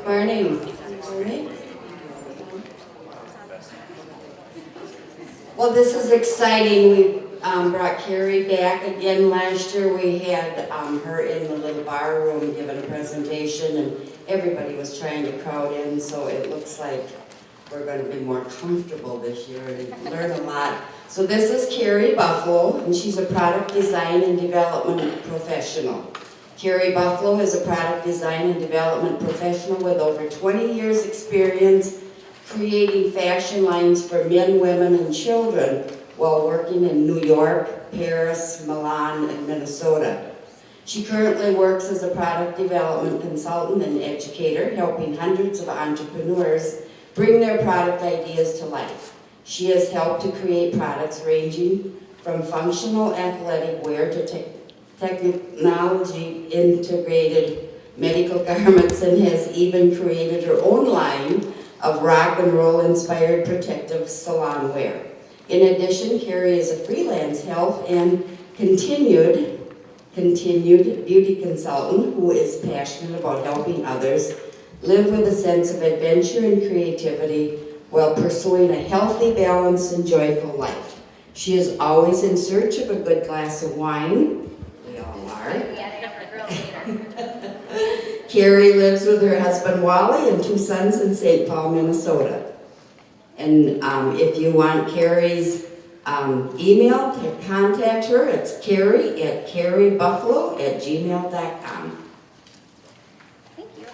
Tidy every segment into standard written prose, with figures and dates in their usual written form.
Morning. Morning. Well, this is exciting. We brought Carrie back again. Last year we had her in the little bar room giving a presentation, and everybody was trying to crowd in, so it looks like we're going to be more comfortable this year and learn a lot. So this is Carrie Buffalo, and she's a product design and development professional. Carrie Buffalo is a product design and development professional with over 20 years experience creating fashion lines for men, women, and children while working in New York, Paris, Milan, and Minnesota. She currently works as a product development consultant and educator, helping hundreds of entrepreneurs bring their product ideas to life. She has helped to create products ranging from functional athletic wear to technology integrated medical garments, and has even created her own line of rock and roll inspired protective salon wear. In addition, Carrie is a freelance health and continued beauty consultant who is passionate about helping others live with a sense of adventure and creativity while pursuing a healthy, balanced, and joyful life. She is always in search of a good glass of wine. We all are. Carrie lives with her husband Wally and 2 sons in St. Paul, Minnesota. And if you want Carrie's email to contact her, it's carriebuffalo@gmail.com. Thank you.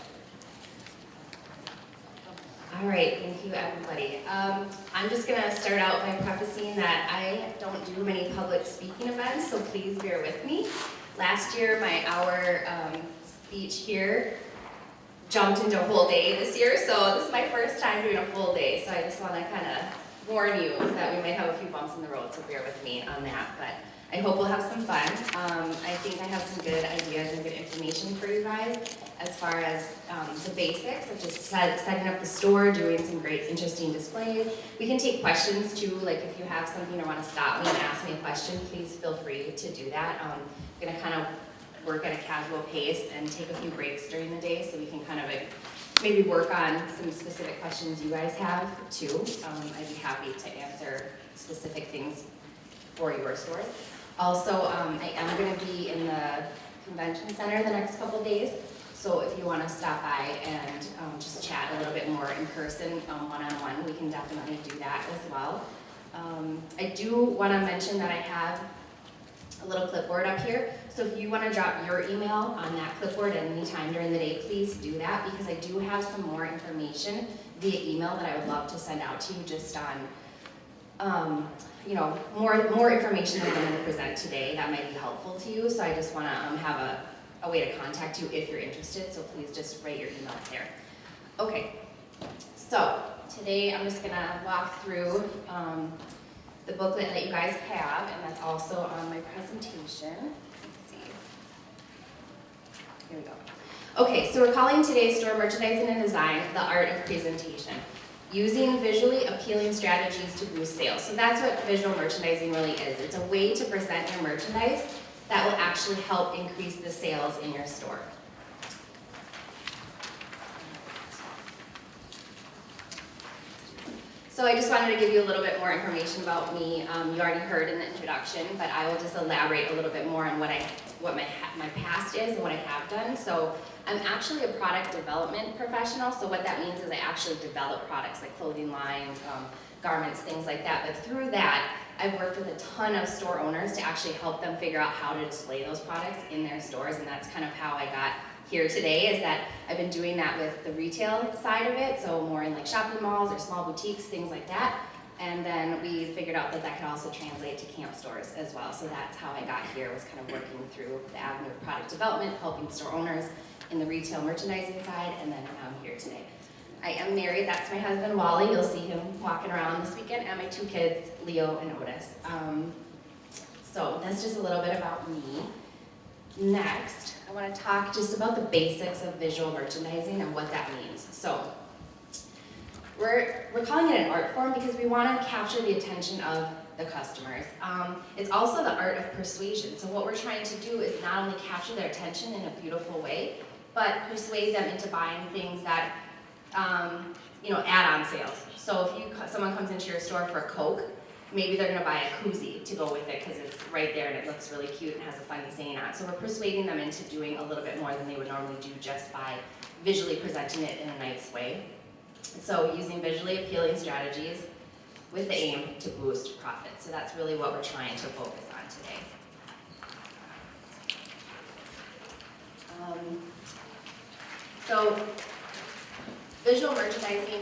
All right, thank you everybody. I'm just gonna start out by prefacing that I don't do many public speaking events, so please bear with me. Last year, my hour speech here jumped into a whole day this year, so this is my first time doing a full day, so I just wanna kinda warn you that we might have a few bumps in the road, so bear with me on that, but I hope we'll have some fun. I think I have some good ideas and good information for you guys as far as the basics of just setting up the store, doing some great interesting displays. We can take questions too, like if you have something or want to stop me and ask me a question, please feel free to do that. I'm gonna kind of work at a casual pace and take a few breaks during the day so we can kind of maybe work on some specific questions you guys have too. I'd be happy to answer specific things for your store. Also, I am going to be in the convention center the next couple days, so if you want to stop by and just chat a little bit more in person, one-on-one, we can definitely do that as well. I do want to mention that I have a little clipboard up here, so if you want to drop your email on that clipboard at any time during the day, please do that, because I do have some more information via email that I would love to send out to you just on you know, more information than I'm going to present today that might be helpful to you. So I just want to have a way to contact you if you're interested. So please just write your email there. Okay. So today I'm just going to walk through the booklet that you guys have, and that's also on my presentation. Let's see. Here we go. Okay. So we're calling today's store merchandising and design the art of presentation, using visually appealing strategies to boost sales. So that's what visual merchandising really is. It's a way to present your merchandise that will actually help increase the sales in your store. So I just wanted to give you a little bit more information about me. You already heard in the introduction, but I will just elaborate a little bit more on what my past is and what I have done. So I'm actually a product development professional. So what that means is I actually develop products like clothing lines, garments, things like that. But through that, I've worked with a ton of store owners to actually help them figure out how to display those products in their stores. And that's kind of how I got here today, is that I've been doing that with the retail side of it. So more in like shopping malls or small boutiques, things like that. And then we figured out that that could also translate to camp stores as well. So that's how I got here, was kind of working through the avenue of product development, helping store owners in the retail merchandising side, and then now I'm here today. I am married. That's my husband, Wally. You'll see him walking around this weekend, and my 2 kids, Leo and Otis. So that's just a little bit about me. Next, I want to talk just about the basics of visual merchandising and what that means. So we're calling it an art form because we want to capture the attention of the customers. It's also the art of persuasion. So what we're trying to do is not only capture their attention in a beautiful way, but persuade them into buying things that, add-on sales. So if someone comes into your store for a Coke, maybe they're gonna buy a koozie to go with it because it's right there and it looks really cute and has a funny saying on it. So we're persuading them into doing a little bit more than they would normally do just by visually presenting it in a nice way. So using visually appealing strategies with the aim to boost profits. So that's really what we're trying to focus on today. So visual merchandising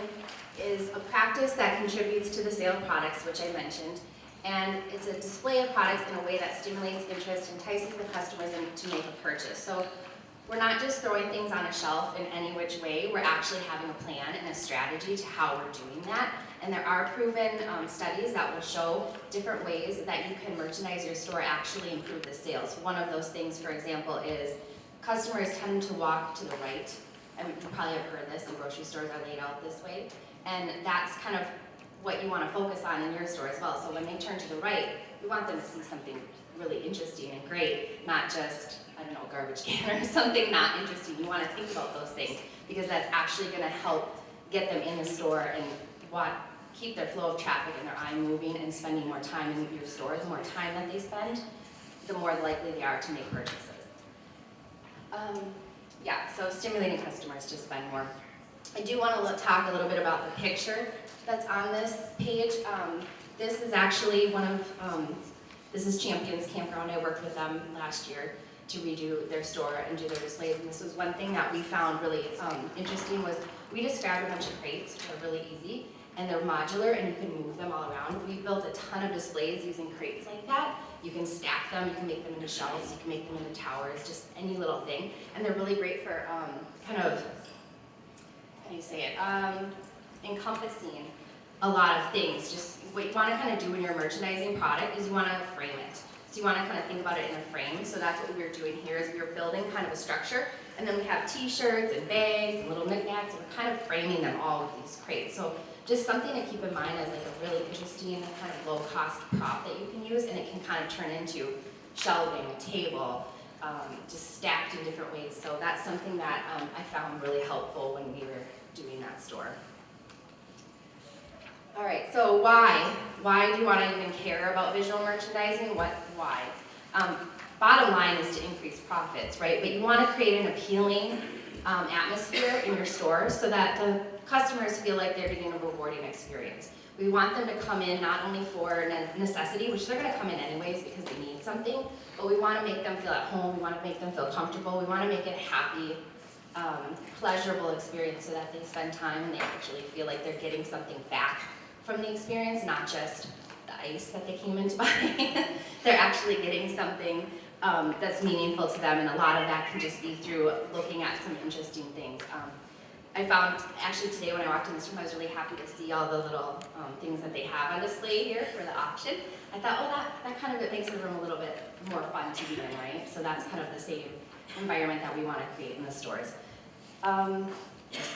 is a practice that contributes to the sale of products, which I mentioned, and it's a display of products in a way that stimulates interest, entices the customers to make a purchase. So we're not just throwing things on a shelf in any which way, we're actually having a plan and a strategy to how we're doing that. And there are proven studies that will show different ways that you can merchandise your store actually improve the sales. One of those things, for example, is customers tend to walk to the right. And you probably have heard this, the grocery stores are laid out this way. And that's kind of what you want to focus on in your store as well. So when they turn to the right, we want them to see something really interesting and great, not just, I don't know, a garbage can or something not interesting. You want to think about those things because that's actually going to help get them in the store and keep their flow of traffic and their eye moving and spending more time in your store. The more time that they spend, the more likely they are to make purchases. So stimulating customers to spend more. I do want to talk a little bit about the picture that's on this page. This is actually this is Champions Campground. I worked with them last year to redo their store and do their displays. And this was one thing that we found really interesting was we just grabbed a bunch of crates, which are really easy, and they're modular and you can move them all around. We built a ton of displays using crates like that. You can stack them, you can make them into shelves, you can make them into towers, just any little thing. And they're really great for encompassing a lot of things. Just what you want to kind of do when you're merchandising product is you want to frame it. So you want to kind of think about it in a frame. So that's what we were doing here is we were building kind of a structure. And then we have t-shirts and bags and little knickknacks, and we're kind of framing them all with these crates. So just something to keep in mind as like a really interesting kind of low-cost prop that you can use, and it can kind of turn into shelving, a table, just stacked in different ways. So that's something that I found really helpful when we were doing that store. All right, so why? Why do you want to even care about visual merchandising? Why? Bottom line is to increase profits, right? But you want to create an appealing atmosphere in your store so that the customers feel like they're getting a rewarding experience. We want them to come in not only for necessity, which they're going to come in anyways because they need something, but we want to make them feel at home, we want to make them feel comfortable, we want to make it a happy, pleasurable experience so that they spend time and they actually feel like they're getting something back from the experience, not just the ice that they came in to buy. They're actually getting something that's meaningful to them, and a lot of that can just be through looking at some interesting things. I found, actually today when I walked in this room, I was really happy to see all the little things that they have on display here for the auction. I thought, oh, that kind of it makes the room a little bit more fun to be in, right? So that's kind of the same environment that we want to create in the stores.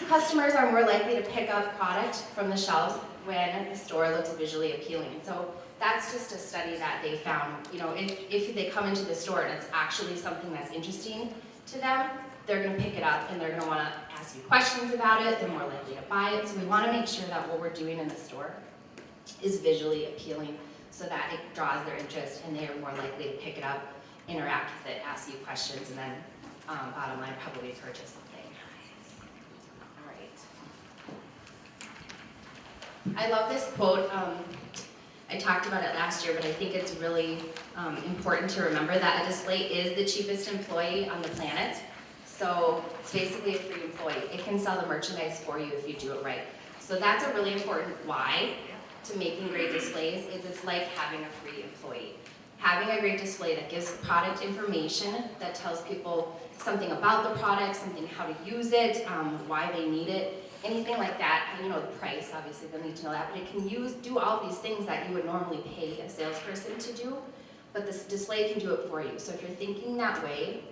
Customers are more likely to pick up product from the shelves when the store looks visually appealing. So that's just a study that they found. If they come into the store and it's actually something that's interesting to them, they're going to pick it up and they're going to want to ask you questions about it. They're more likely to buy it. So we want to make sure that what we're doing in the store is visually appealing so that it draws their interest and they're more likely to pick it up, interact with it, ask you questions, and then bottom line, probably purchase something. All right. I love this quote. I talked about it last year, but I think it's really important to remember that a display is the cheapest employee on the planet. So it's basically a free employee. It can sell the merchandise for you if you do it right. So that's a really important why to making great displays is it's like having a free employee. Having a great display that gives product information, that tells people something about the product, something how to use it, why they need it, anything like that. And the price, obviously they'll need to know that, but it can do all these things that you would normally pay a salesperson to do, but this display can do it for you. So if you're thinking that way,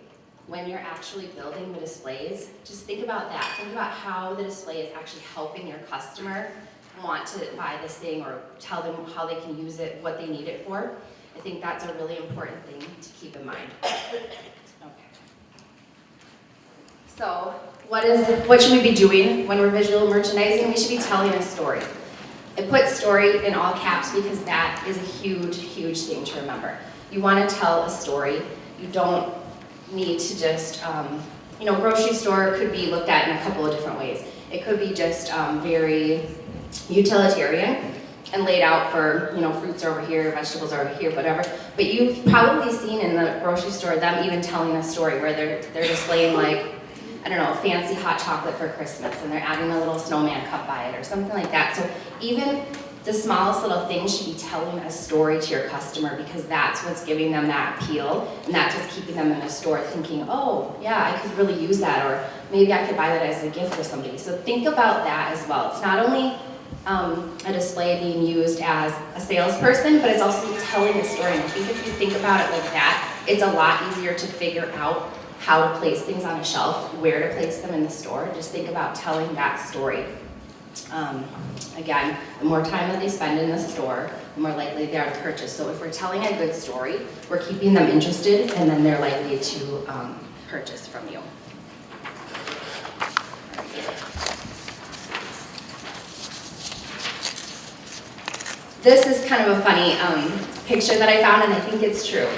when you're actually building the displays, just think about that. Think about how the display is actually helping your customer want to buy this thing or tell them how they can use it, what they need it for. I think that's a really important thing to keep in mind. Okay. So what should we be doing when we're visual merchandising? We should be telling a story. I put story in all caps because that is a huge, huge thing to remember. You want to tell a story. You don't need to just, grocery store could be looked at in a couple of different ways. It could be just very utilitarian and laid out for, fruits are over here, vegetables are over here, whatever. But you've probably seen in the grocery store them even telling a story where they're displaying like, I don't know, fancy hot chocolate for Christmas and they're adding a little snowman cup by it or something like that. So even the smallest little things should be telling a story to your customer because that's what's giving them that appeal and that's what's keeping them in the store thinking, oh yeah, I could really use that, or maybe I could buy that as a gift for somebody. So think about that as well. It's not only a display being used as a salesperson, but it's also telling a story. And I think if you think about it like that, it's a lot easier to figure out how to place things on a shelf, where to place them in the store. Just think about telling that story. Again, the more time that they spend in the store, the more likely they are to purchase. So if we're telling a good story, we're keeping them interested, and then they're likely to purchase from you. This is kind of a funny picture that I found, and I think it's true.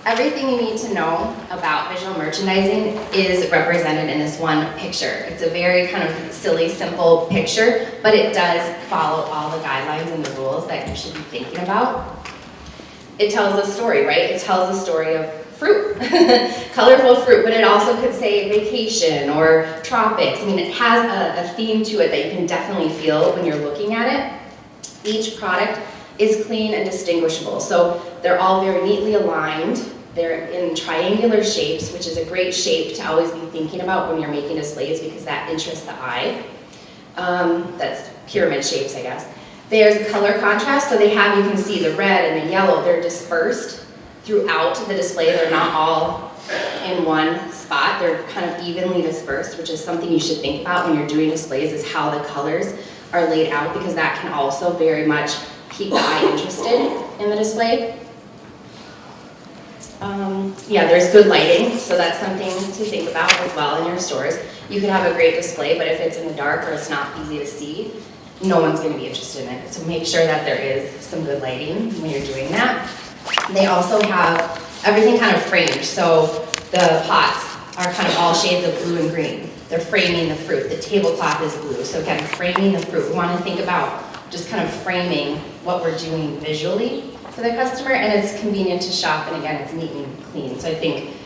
Everything you need to know about visual merchandising is represented in this one picture. It's a very kind of silly, simple picture, but it does follow all the guidelines and the rules that you should be thinking about. It tells a story, right? It tells a story of fruit, colorful fruit, but it also could say vacation or tropics. I mean, it has a theme to it that you can definitely feel when you're looking at it. Each product is clean and distinguishable. So they're all very neatly aligned. They're in triangular shapes, which is a great shape to always be thinking about when you're making displays because that interests the eye. That's pyramid shapes, I guess. There's color contrast, so they have, you can see the red and the yellow, they're dispersed throughout the display. They're not all in one spot. They're kind of evenly dispersed, which is something you should think about when you're doing displays, is how the colors are laid out, because that can also very much keep the eye interested in the display. Yeah, there's good lighting, so that's something to think about as well in your stores. You could have a great display, but if it's in the dark or it's not easy to see, no one's going to be interested in it. So make sure that there is some good lighting when you're doing that. They also have everything kind of framed, so the pots are kind of all shades of blue and green. They're framing the fruit. The tablecloth is blue, so again, framing the fruit. We want to think about just kind of framing what we're doing visually for the customer, and it's convenient to shop, and again, it's neat and clean. So I think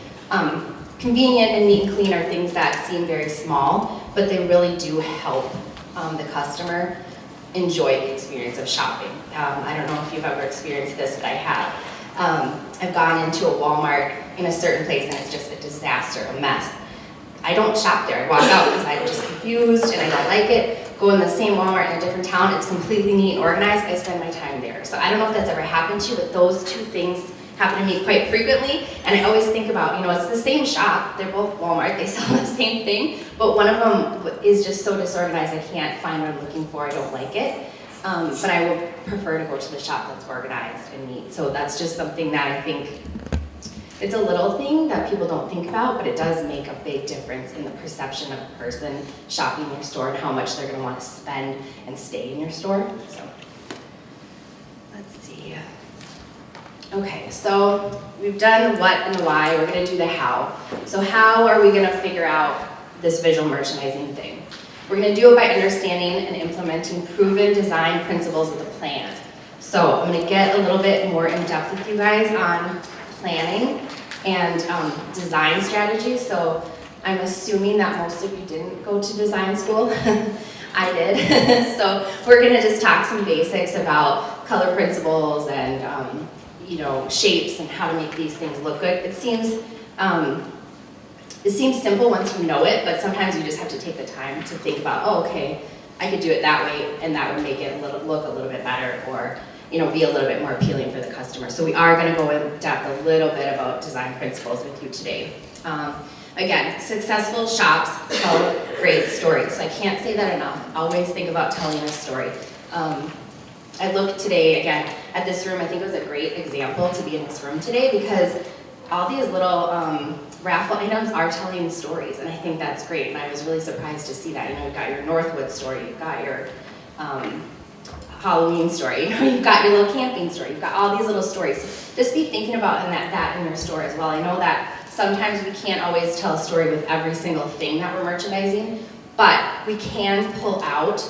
convenient and neat and clean are things that seem very small, but they really do help the customer enjoy the experience of shopping. I don't know if you've ever experienced this, but I have. I've gone into a Walmart in a certain place and it's just a disaster, a mess. I don't shop there. I walk out because I'm just confused and I don't like it. Go in the same Walmart in a different town, it's completely neat and organized, I spend my time there. So I don't know if that's ever happened to you, but those two things happen to me quite frequently. And I always think about, it's the same shop, they're both Walmart, they sell the same thing, but one of them is just so disorganized I can't find what I'm looking for, I don't like it. But I would prefer to go to the shop that's organized and neat. So that's just something that I think, it's a little thing that people don't think about, but it does make a big difference in the perception of a person shopping in your store and how much they're going to want to spend and stay in your store. So, let's see. Okay, so we've done the what and the why. We're going to do the how. So how are we going to figure out this visual merchandising thing? We're going to do it by understanding and implementing proven design principles with a plan. So I'm going to get a little bit more in depth with you guys on planning and design strategies. So I'm assuming that most of you didn't go to design school. I did. So we're going to just talk some basics about color principles and shapes and how to make these things look good. It seems simple once you know it, but sometimes you just have to take the time to think about, oh, okay, I could do it that way, and that would make it look a little bit better, or be a little bit more appealing for the customer. So we are going to go in depth a little bit about design principles with you today. Again, successful shops tell great stories. So I can't say that enough. Always think about telling a story. I looked today, again, at this room. I think it was a great example to be in this room today because all these little raffle items are telling stories, and I think that's great, and I was really surprised to see that. You know, you've got your Northwood story, you've got your Halloween story, you know, you've got your little camping story, you've got all these little stories. So just be thinking about that in your store as well. I know that sometimes we can't always tell a story with every single thing that we're merchandising, but we can pull out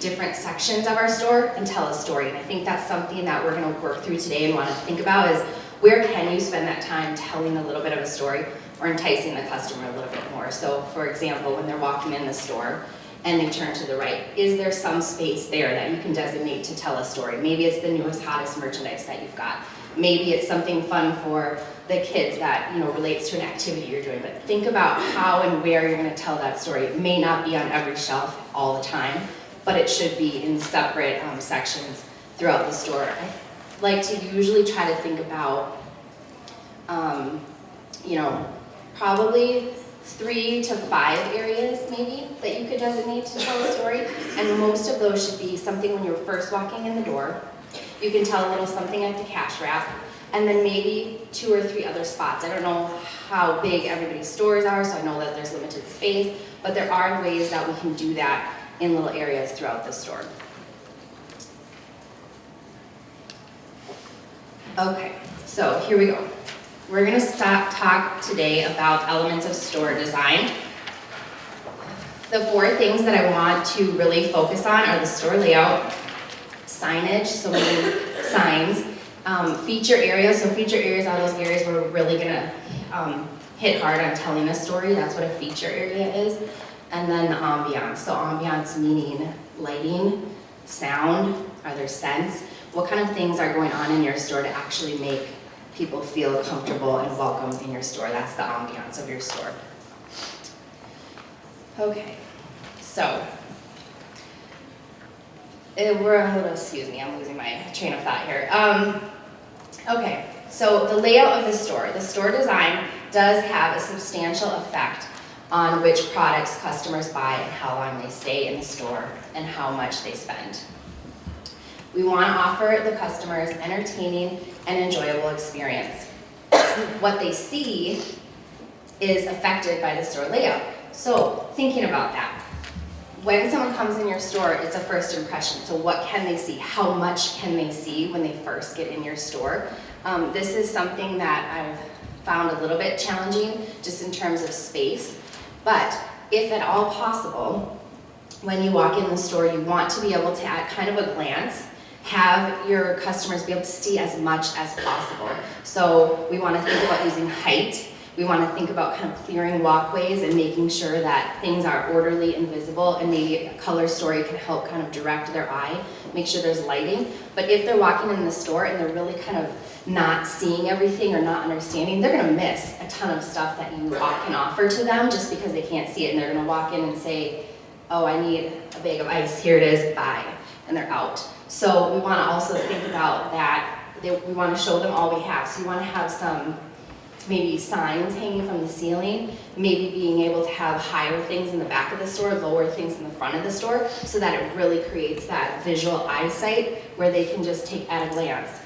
different sections of our store and tell a story. And I think that's something that we're gonna work through today and wanna think about is where can you spend that time telling a little bit of a story or enticing the customer a little bit more. So for example, when they're walking in the store and they turn to the right, is there some space there that you can designate to tell a story? Maybe it's the newest, hottest merchandise that you've got. Maybe it's something fun for the kids that, you know, relates to an activity you're doing. But think about how and where you're gonna tell that story. It may not be on every shelf all the time, but it should be in separate sections throughout the store. I like to usually try to think about, you know, probably 3 to 5 areas maybe that you could designate to tell a story. And most of those should be something when you're first walking in the door. You can tell a little something at the cash wrap, and then maybe 2 or 3 other spots. I don't know how big everybody's stores are, so I know that there's limited space, but there are ways that we can do that in little areas throughout the store. Okay, so here we go. We're gonna talk today about elements of store design. The 4 things that I want to really focus on are the store layout, signage, so many signs, feature areas. So feature areas are those areas where we're really gonna hit hard on telling a story. That's what a feature area is. And then ambiance. So ambiance meaning lighting, sound, are there scents? What kind of things are going on in your store to actually make people feel comfortable and welcome in your store? That's the ambiance of your store. Okay, so excuse me, I'm losing my train of thought here. Okay, so the layout of the store design does have a substantial effect on which products customers buy and how long they stay in the store and how much they spend. We want to offer the customers entertaining and enjoyable experience. What they see is affected by the store layout. So thinking about that, when someone comes in your store, it's a first impression. So what can they see? How much can they see when they first get in your store? This is something that I've found a little bit challenging just in terms of space. But if at all possible, when you walk in the store, you want to be able to, at kind of a glance, have your customers be able to see as much as possible. So we want to think about using height. We want to think about kind of clearing walkways and making sure that things are orderly and visible, and maybe a color story can help kind of direct their eye, make sure there's lighting. But if they're walking in the store and they're really kind of not seeing everything or not understanding, they're gonna miss a ton of stuff that you can offer to them just because they can't see it, and they're gonna walk in and say, oh, I need a bag of ice, here it is, bye, and they're out. So we wanna also think about that, we wanna show them all we have. So you wanna have some maybe signs hanging from the ceiling, maybe being able to have higher things in the back of the store, lower things in the front of the store, so that it really creates that visual eyesight where they can just take at a glance.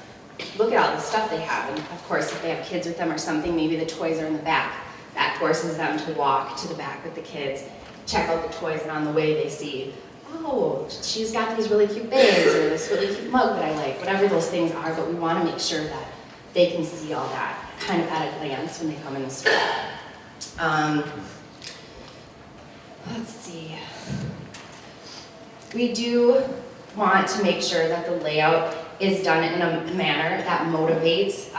Look at all the stuff they have, and of course if they have kids with them or something, maybe the toys are in the back. That forces them to walk to the back with the kids, check out the toys, and on the way they see, oh, she's got these really cute bags, or this really cute mug that I like, whatever those things are, but we want to make sure that they can see all that kind of at a glance when they come in the store. Let's see. We do want to make sure that the layout is done in a manner that motivates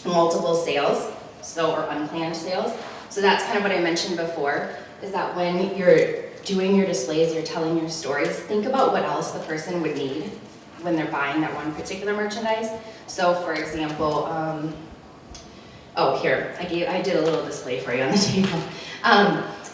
multiple sales, or unplanned sales. So that's kind of what I mentioned before, is that when you're doing your displays, you're telling your stories, think about what else the person would need when they're buying that one particular merchandise. So for example, here, I did a little display for you on the table.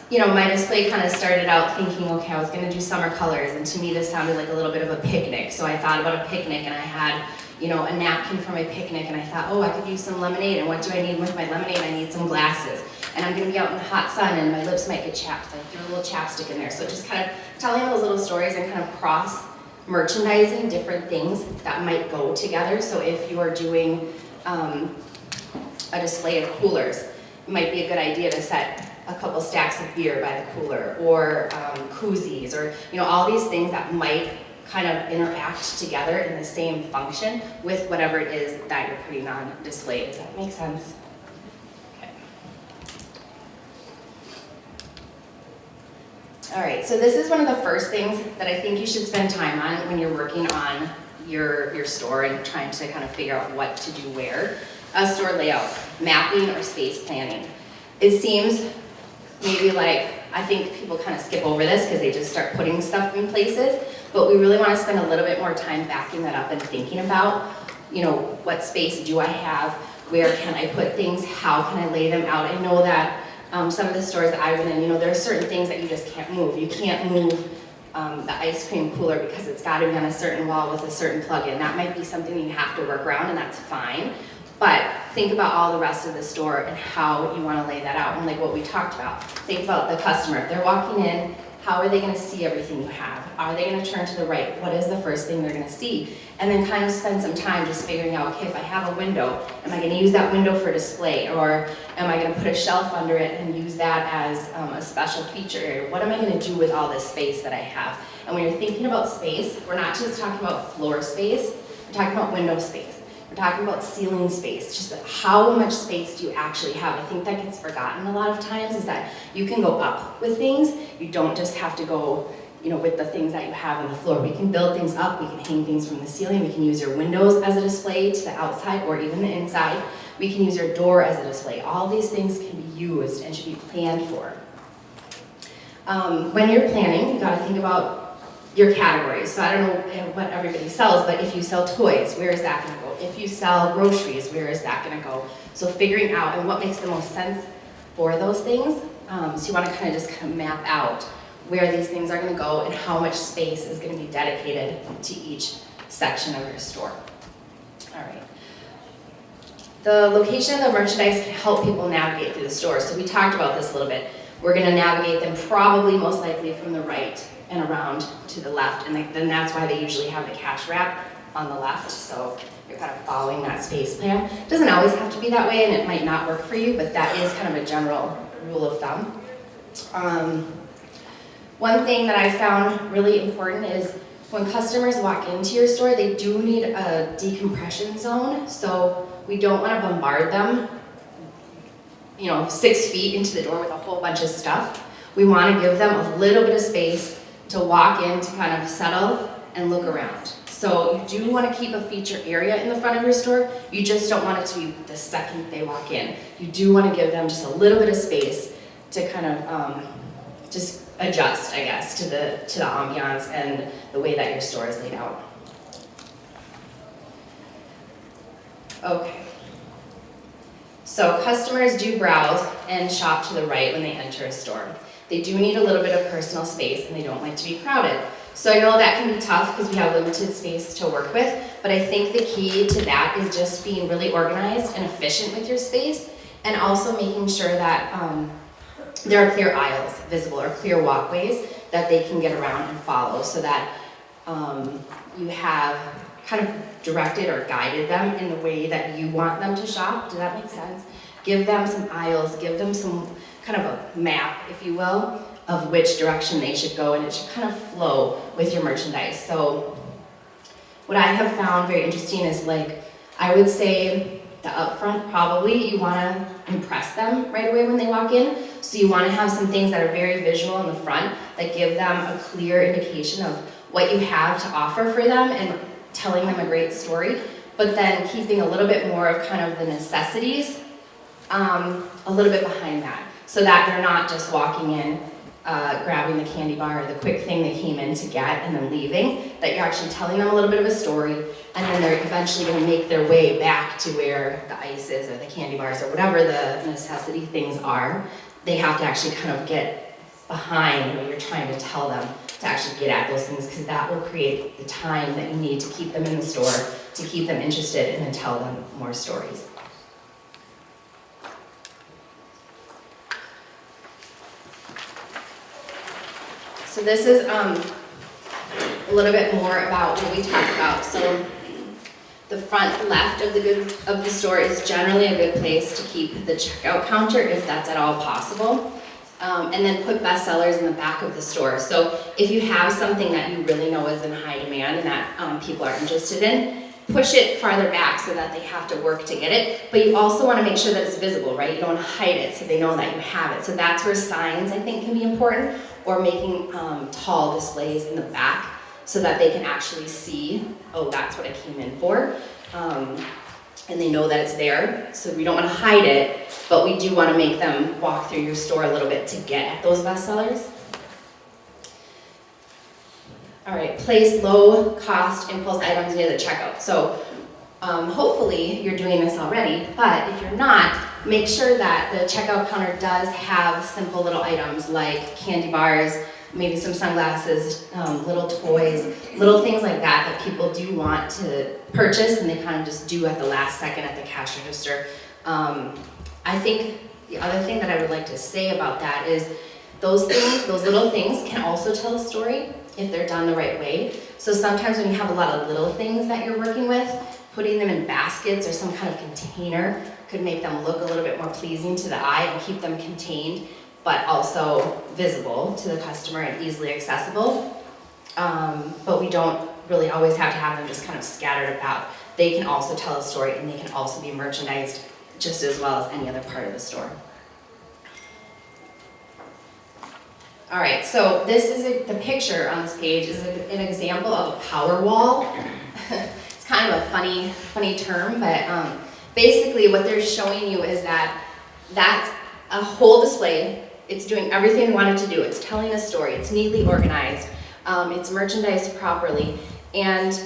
You know, my display kind of started out thinking, okay, I was gonna do summer colors, and to me this sounded like a little bit of a picnic. So I thought about a picnic, and I had, you know, a napkin for my picnic, and I thought, oh, I could use some lemonade, and what do I need with my lemonade? I need some glasses. And I'm gonna be out in the hot sun, and my lips might get chapped, so I threw a little chapstick in there. So just kind of telling those little stories and kind of cross-merchandising different things that might go together. So if you are doing a display of coolers, it might be a good idea to set a couple stacks of beer by the cooler, or koozies, or all these things that might kind of interact together in the same function with whatever it is that you're putting on display. Does that make sense? Okay. All right, so this is one of the first things that I think you should spend time on when you're working on your store and trying to kind of figure out what to do where. A store layout, mapping or space planning. It seems maybe like, I think people kind of skip over this because they just start putting stuff in places, but we really want to spend a little bit more time backing that up and thinking about, what space do I have, where can I put things, how can I lay them out. I know that some of the stores that I've been in, there are certain things that you just can't move. You can't move the ice cream cooler because it's got to be on a certain wall with a certain plug-in. That might be something you have to work around, and that's fine. But think about all the rest of the store and how you want to lay that out. And like what we talked about, think about the customer. If they're walking in, how are they going to see everything you have? Are they going to turn to the right? What is the first thing they're going to see? And then kind of spend some time just figuring out, okay, if I have a window, am I going to use that window for display? Or am I going to put a shelf under it and use that as a special feature area? What am I going to do with all this space that I have? And when you're thinking about space, we're not just talking about floor space, we're talking about window space. We're talking about ceiling space, just how much space do you actually have? I think that gets forgotten a lot of times, is that you can go up with things. You don't just have to go, with the things that you have on the floor. We can build things up, we can hang things from the ceiling, we can use your windows as a display to the outside or even the inside. We can use your door as a display. All these things can be used and should be planned for. When you're planning, you gotta think about your categories. So I don't know what everybody sells, but if you sell toys, where is that gonna go? If you sell groceries, where is that gonna go? So figuring out and what makes the most sense for those things. So you wanna kind of map out where these things are gonna go and how much space is gonna be dedicated to each section of your store. All right. The location of the merchandise can help people navigate through the store. So we talked about this a little bit. We're gonna navigate them probably most likely from the right and around to the left, and then that's why they usually have the cash wrap on the left, so you're kind of following that space plan. It doesn't always have to be that way, and it might not work for you, but that is kind of a general rule of thumb. One thing that I found really important is when customers walk into your store, they do need a decompression zone, so we don't want to bombard them 6 feet into the door with a whole bunch of stuff. We want to give them a little bit of space to walk in, to kind of settle and look around. So you do want to keep a feature area in the front of your store. You just don't want it to be the second they walk in. You do want to give them just a little bit of space to kind of just adjust, I guess, to the ambiance and the way that your store is laid out. Okay. So customers do browse and shop to the right when they enter a store. They do need a little bit of personal space and they don't like to be crowded. So I know that can be tough because we have limited space to work with, but I think the key to that is just being really organized and efficient with your space, and also making sure that there are clear aisles visible or clear walkways that they can get around and follow, so that you have kind of directed or guided them in the way that you want them to shop. Does that make sense? Give them some aisles, give them some kind of a map, if you will, of which direction they should go, and it should kind of flow with your merchandise. So what I have found very interesting is, I would say the upfront, probably you want to impress them right away when they walk in. So you want to have some things that are very visual in the front that give them a clear indication of what you have to offer for them and telling them a great story, but then keeping a little bit more of kind of the necessities a little bit behind that, so that they're not just walking in, grabbing the candy bar or the quick thing they came in to get and then leaving, that you're actually telling them a little bit of a story, and then they're eventually going to make their way back to where the ice is or the candy bars or whatever the necessity things are. They have to actually kind of get behind what you're trying to tell them to actually get at those things, because that will create the time that you need to keep them in the store, to keep them interested, and then tell them more stories. So this is a little bit more about what we talked about. So The front left of the store is generally a good place to keep the checkout counter if that's at all possible. And then put bestsellers in the back of the store. So if you have something that you really know is in high demand and that people are interested in, push it farther back so that they have to work to get it. But you also want to make sure that it's visible, right? You don't want to hide it so they know that you have it. So that's where signs, I think, can be important, or making tall displays in the back so that they can actually see, oh, that's what I came in for. And they know that it's there. So we don't want to hide it, but we do want to make them walk through your store a little bit to get at those bestsellers. All right, place low-cost impulse items near the checkout. So hopefully you're doing this already, but if you're not, make sure that the checkout counter does have simple little items like candy bars, maybe some sunglasses, little toys, little things like that that people do want to purchase and they kind of just do at the last second at the cash register. I think the other thing that I would like to say about that is those things, those little things can also tell a story if they're done the right way. So sometimes when you have a lot of little things that you're working with, putting them in baskets or some kind of container could make them look a little bit more pleasing to the eye and keep them contained, but also visible to the customer and easily accessible. But we don't really always have to have them just kind of scattered about. They can also tell a story and they can also be merchandised just as well as any other part of the store. All right, so this is the picture on this page is an example of a power wall. It's kind of a funny term, but basically what they're showing you is that that's a whole display. It's doing everything we want it to do. It's telling a story. It's neatly organized. It's merchandised properly, and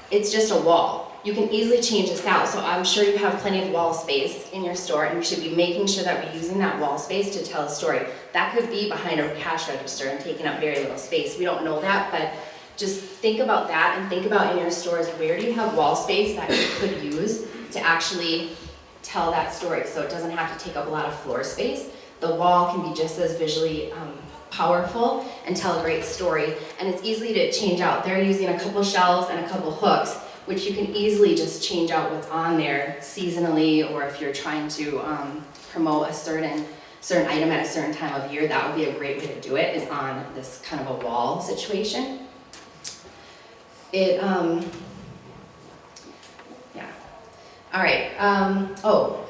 it's just a wall. You can easily change this out, so I'm sure you have plenty of wall space in your store, and you should be making sure that we're using that wall space to tell a story. That could be behind a cash register and taking up very little space. We don't know that, but just think about that and think about in your stores, where do you have wall space that you could use to actually tell that story so it doesn't have to take up a lot of floor space. The wall can be just as visually powerful and tell a great story, and it's easy to change out. They're using a couple shelves and a couple hooks, which you can easily just change out what's on there seasonally, or if you're trying to promote a certain item at a certain time of year, that would be a great way to do it, is on this kind of a wall situation. All right,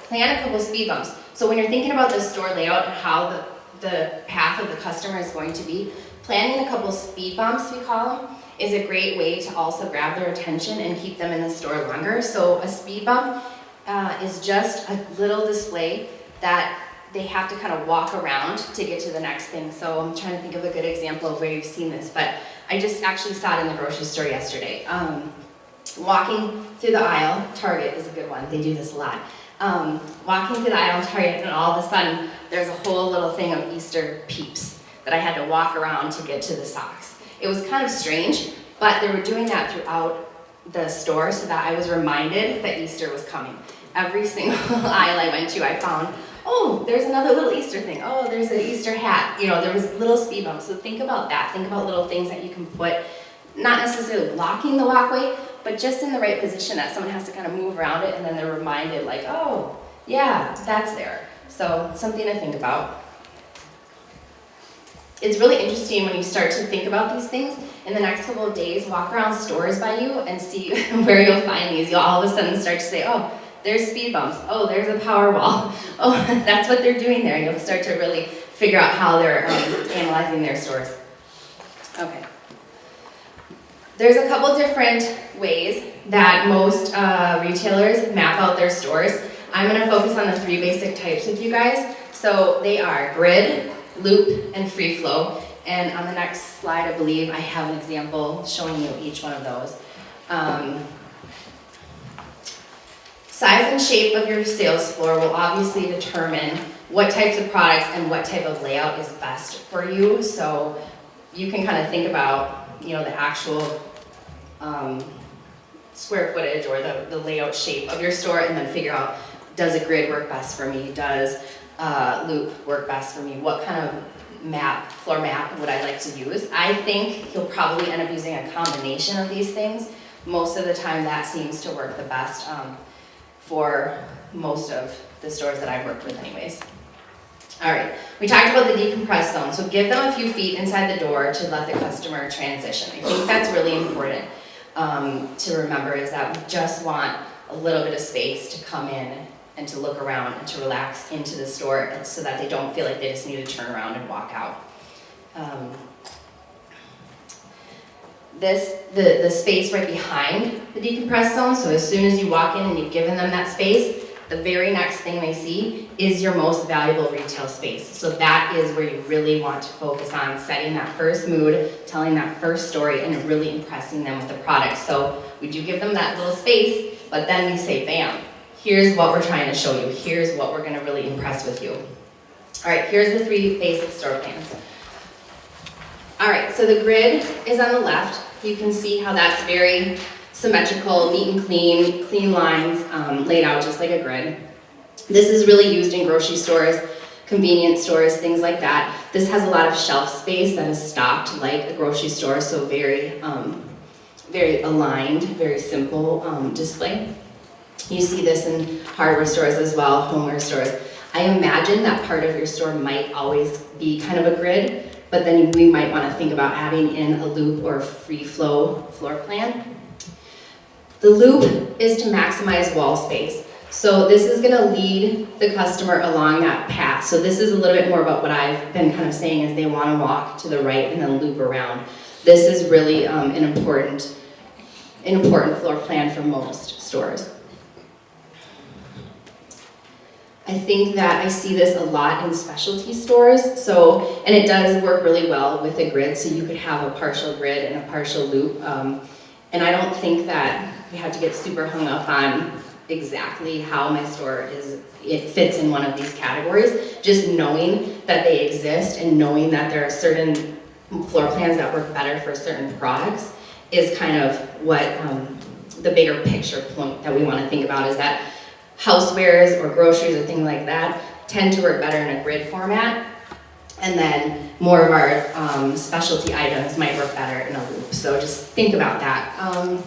plan a couple speed bumps. So when you're thinking about the store layout and how the path of the customer is going to be, planning a couple speed bumps, we call them, is a great way to also grab their attention and keep them in the store longer. So a speed bump is just a little display that they have to kind of walk around to get to the next thing. So I'm trying to think of a good example of where you've seen this, but I just actually saw it in the grocery store yesterday. Walking through the aisle, Target is a good one, they do this a lot. Walking through the aisle in Target, and all of a sudden there's a whole little thing of Easter Peeps that I had to walk around to get to the socks. It was kind of strange, but they were doing that throughout the store so that I was reminded that Easter was coming. Every single aisle I went to, I found, oh, there's another little Easter thing. Oh, there's an Easter hat. You know, there was little speed bumps. So think about that. Think about little things that you can put, not necessarily blocking the walkway, but just in the right position that someone has to kind of move around it, and then they're reminded like, oh, yeah, that's there. So something to think about. It's really interesting when you start to think about these things. In the next couple of days, walk around stores by you and see where you'll find these. You'll all of a sudden start to say, oh, there's speed bumps. Oh, there's a power wall. Oh, that's what they're doing there. You'll start to really figure out how they're analyzing their stores. Okay. There's a couple different ways that most retailers map out their stores. I'm going to focus on the 3 basic types with you guys. So they are grid, loop, and free flow. And on the next slide, I believe I have an example showing you each one of those. Size and shape of your sales floor will obviously determine what types of products and what type of layout is best for you. So you can kind of think about, you know, the actual square footage or the layout shape of your store, and then figure out, does a grid work best for me? Does loop work best for me? What kind of floor map would I like to use? I think you'll probably end up using a combination of these things, most of the time that seems to work the best for most of the stores that I've worked with anyways. All right, we talked about the decompress zone, so give them a few feet inside the door to let the customer transition. I think that's really important to remember, is that we just want a little bit of space to come in and to look around and to relax into the store so that they don't feel like they just need to turn around and walk out. The space right behind the decompress zone, so as soon as you walk in and you've given them that space, the very next thing they see is your most valuable retail space. So that is where you really want to focus on setting that first mood, telling that first story, and really impressing them with the product. So we do give them that little space, but then we say, bam, here's what we're trying to show you. Here's what we're gonna really impress with you. All right, here's the 3 basic store plans. All right, so the grid is on the left. You can see how that's very symmetrical, neat and clean lines, laid out just like a grid. This is really used in grocery stores, convenience stores, things like that. This has a lot of shelf space that is stocked like a grocery store, so very aligned, very simple display. You see this in hardware stores as well, homeware stores. I imagine that part of your store might always be kind of a grid, but then we might want to think about adding in a loop or a free flow floor plan. The loop is to maximize wall space. So this is going to lead the customer along that path. So this is a little bit more about what I've been kind of saying, is they want to walk to the right and then loop around. This is really an important floor plan for most stores. I think that I see this a lot in specialty stores, and it does work really well with a grid, so you could have a partial grid and a partial loop. And I don't think that we have to get super hung up on exactly how my store it fits in one of these categories. Just knowing that they exist and knowing that there are certain floor plans that work better for certain products is kind of what the bigger picture point that we want to think about, is that housewares or groceries or things like that tend to work better in a grid format, and then more of our specialty items might work better in a loop. So just think about that.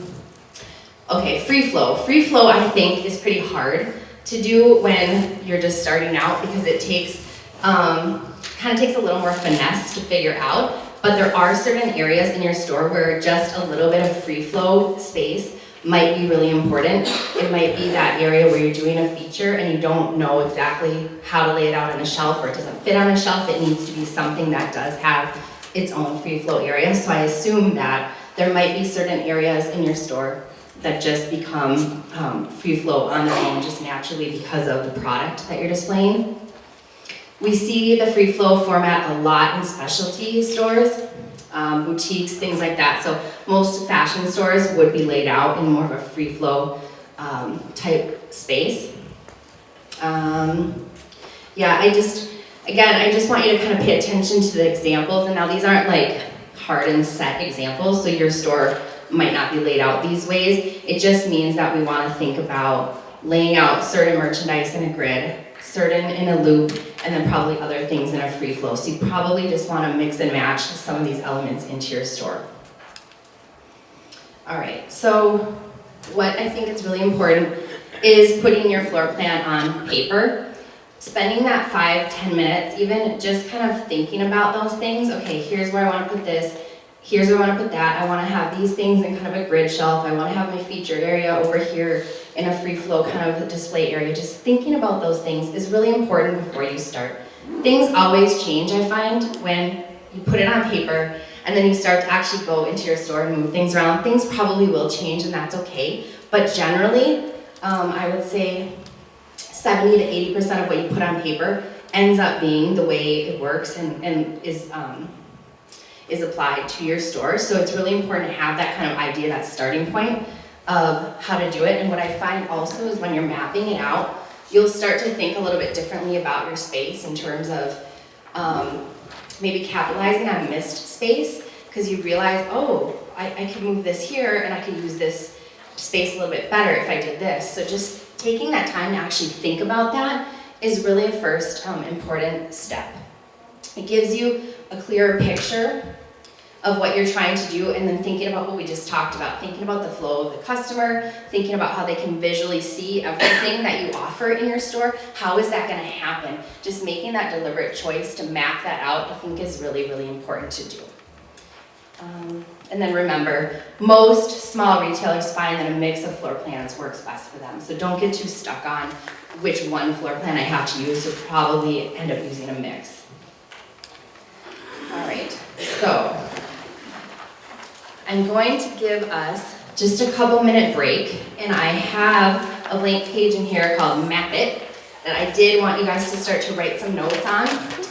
Okay, free flow. Free flow, I think, is pretty hard to do when you're just starting out, because it takes kind of takes a little more finesse to figure out. But there are certain areas in your store where just a little bit of free flow space might be really important. It might be that area where you're doing a feature and you don't know exactly how to lay it out on a shelf, or it doesn't fit on a shelf. It needs to be something that does have its own free flow area. So I assume that there might be certain areas in your store that just become free flow on their own just naturally because of the product that you're displaying. We see the free flow format a lot in specialty stores, boutiques, things like that. So most fashion stores would be laid out in more of a free flow type space. Yeah, I just want you to kind of pay attention to the examples. And now these aren't like hard and set examples, so your store might not be laid out these ways. It just means that we want to think about laying out certain merchandise in a grid, certain in a loop, and then probably other things in a free flow. So you probably just want to mix and match some of these elements into your store. All right, so what I think is really important is putting your floor plan on paper. Spending that 5-10 minutes even just kind of thinking about those things. Okay, here's where I want to put this. Here's where I want to put that. I want to have these things in kind of a grid shelf. I want to have my feature area over here in a free flow kind of display area. Just thinking about those things is really important before you start. Things always change, I find, when you put it on paper and then you start to actually go into your store and move things around. Things probably will change, and that's okay. But generally, I would say 70 to 80% of what you put on paper ends up being the way it works and is applied to your store. So it's really important to have that kind of idea, that starting point of how to do it. And what I find also is when you're mapping it out, you'll start to think a little bit differently about your space in terms of maybe capitalizing on missed space, because you realize, oh, I can move this here and I can use this space a little bit better if I did this. So just taking that time to actually think about that is really a first important step. It gives you a clearer picture of what you're trying to do, and then thinking about what we just talked about, thinking about the flow of the customer, thinking about how they can visually see everything that you offer in your store. How is that going to happen? Just making that deliberate choice to map that out, I think, is really, really important to do. And then remember, most small retailers find that a mix of floor plans works best for them. So don't get too stuck on which one floor plan I have to use. You'll probably end up using a mix. All right, so I'm going to give us just a couple minute break, and I have a blank page in here called Map It that I did want you guys to start to write some notes on.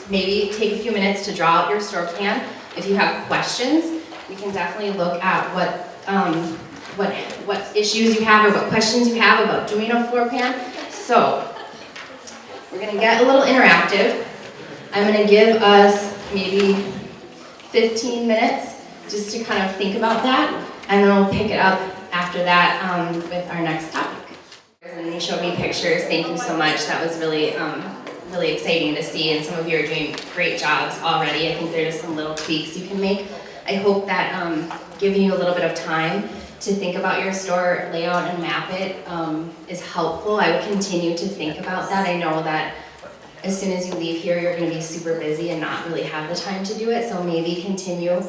Maybe take a few minutes to draw out your store plan. If you have questions, we can definitely look at what issues you have or what questions you have about doing a floor plan. So we're gonna get a little interactive. I'm gonna give us maybe 15 minutes just to kind of think about that, and then we'll pick it up after that with our next topic. And you showed me pictures. Thank you so much. That was really really exciting to see, and some of you are doing great jobs already. I think there's some little tweaks you can make. I hope that giving you a little bit of time to think about your store layout and map it is helpful. I would continue to think about that. I know that as soon as you leave here, you're going to be super busy and not really have the time to do it. So maybe continue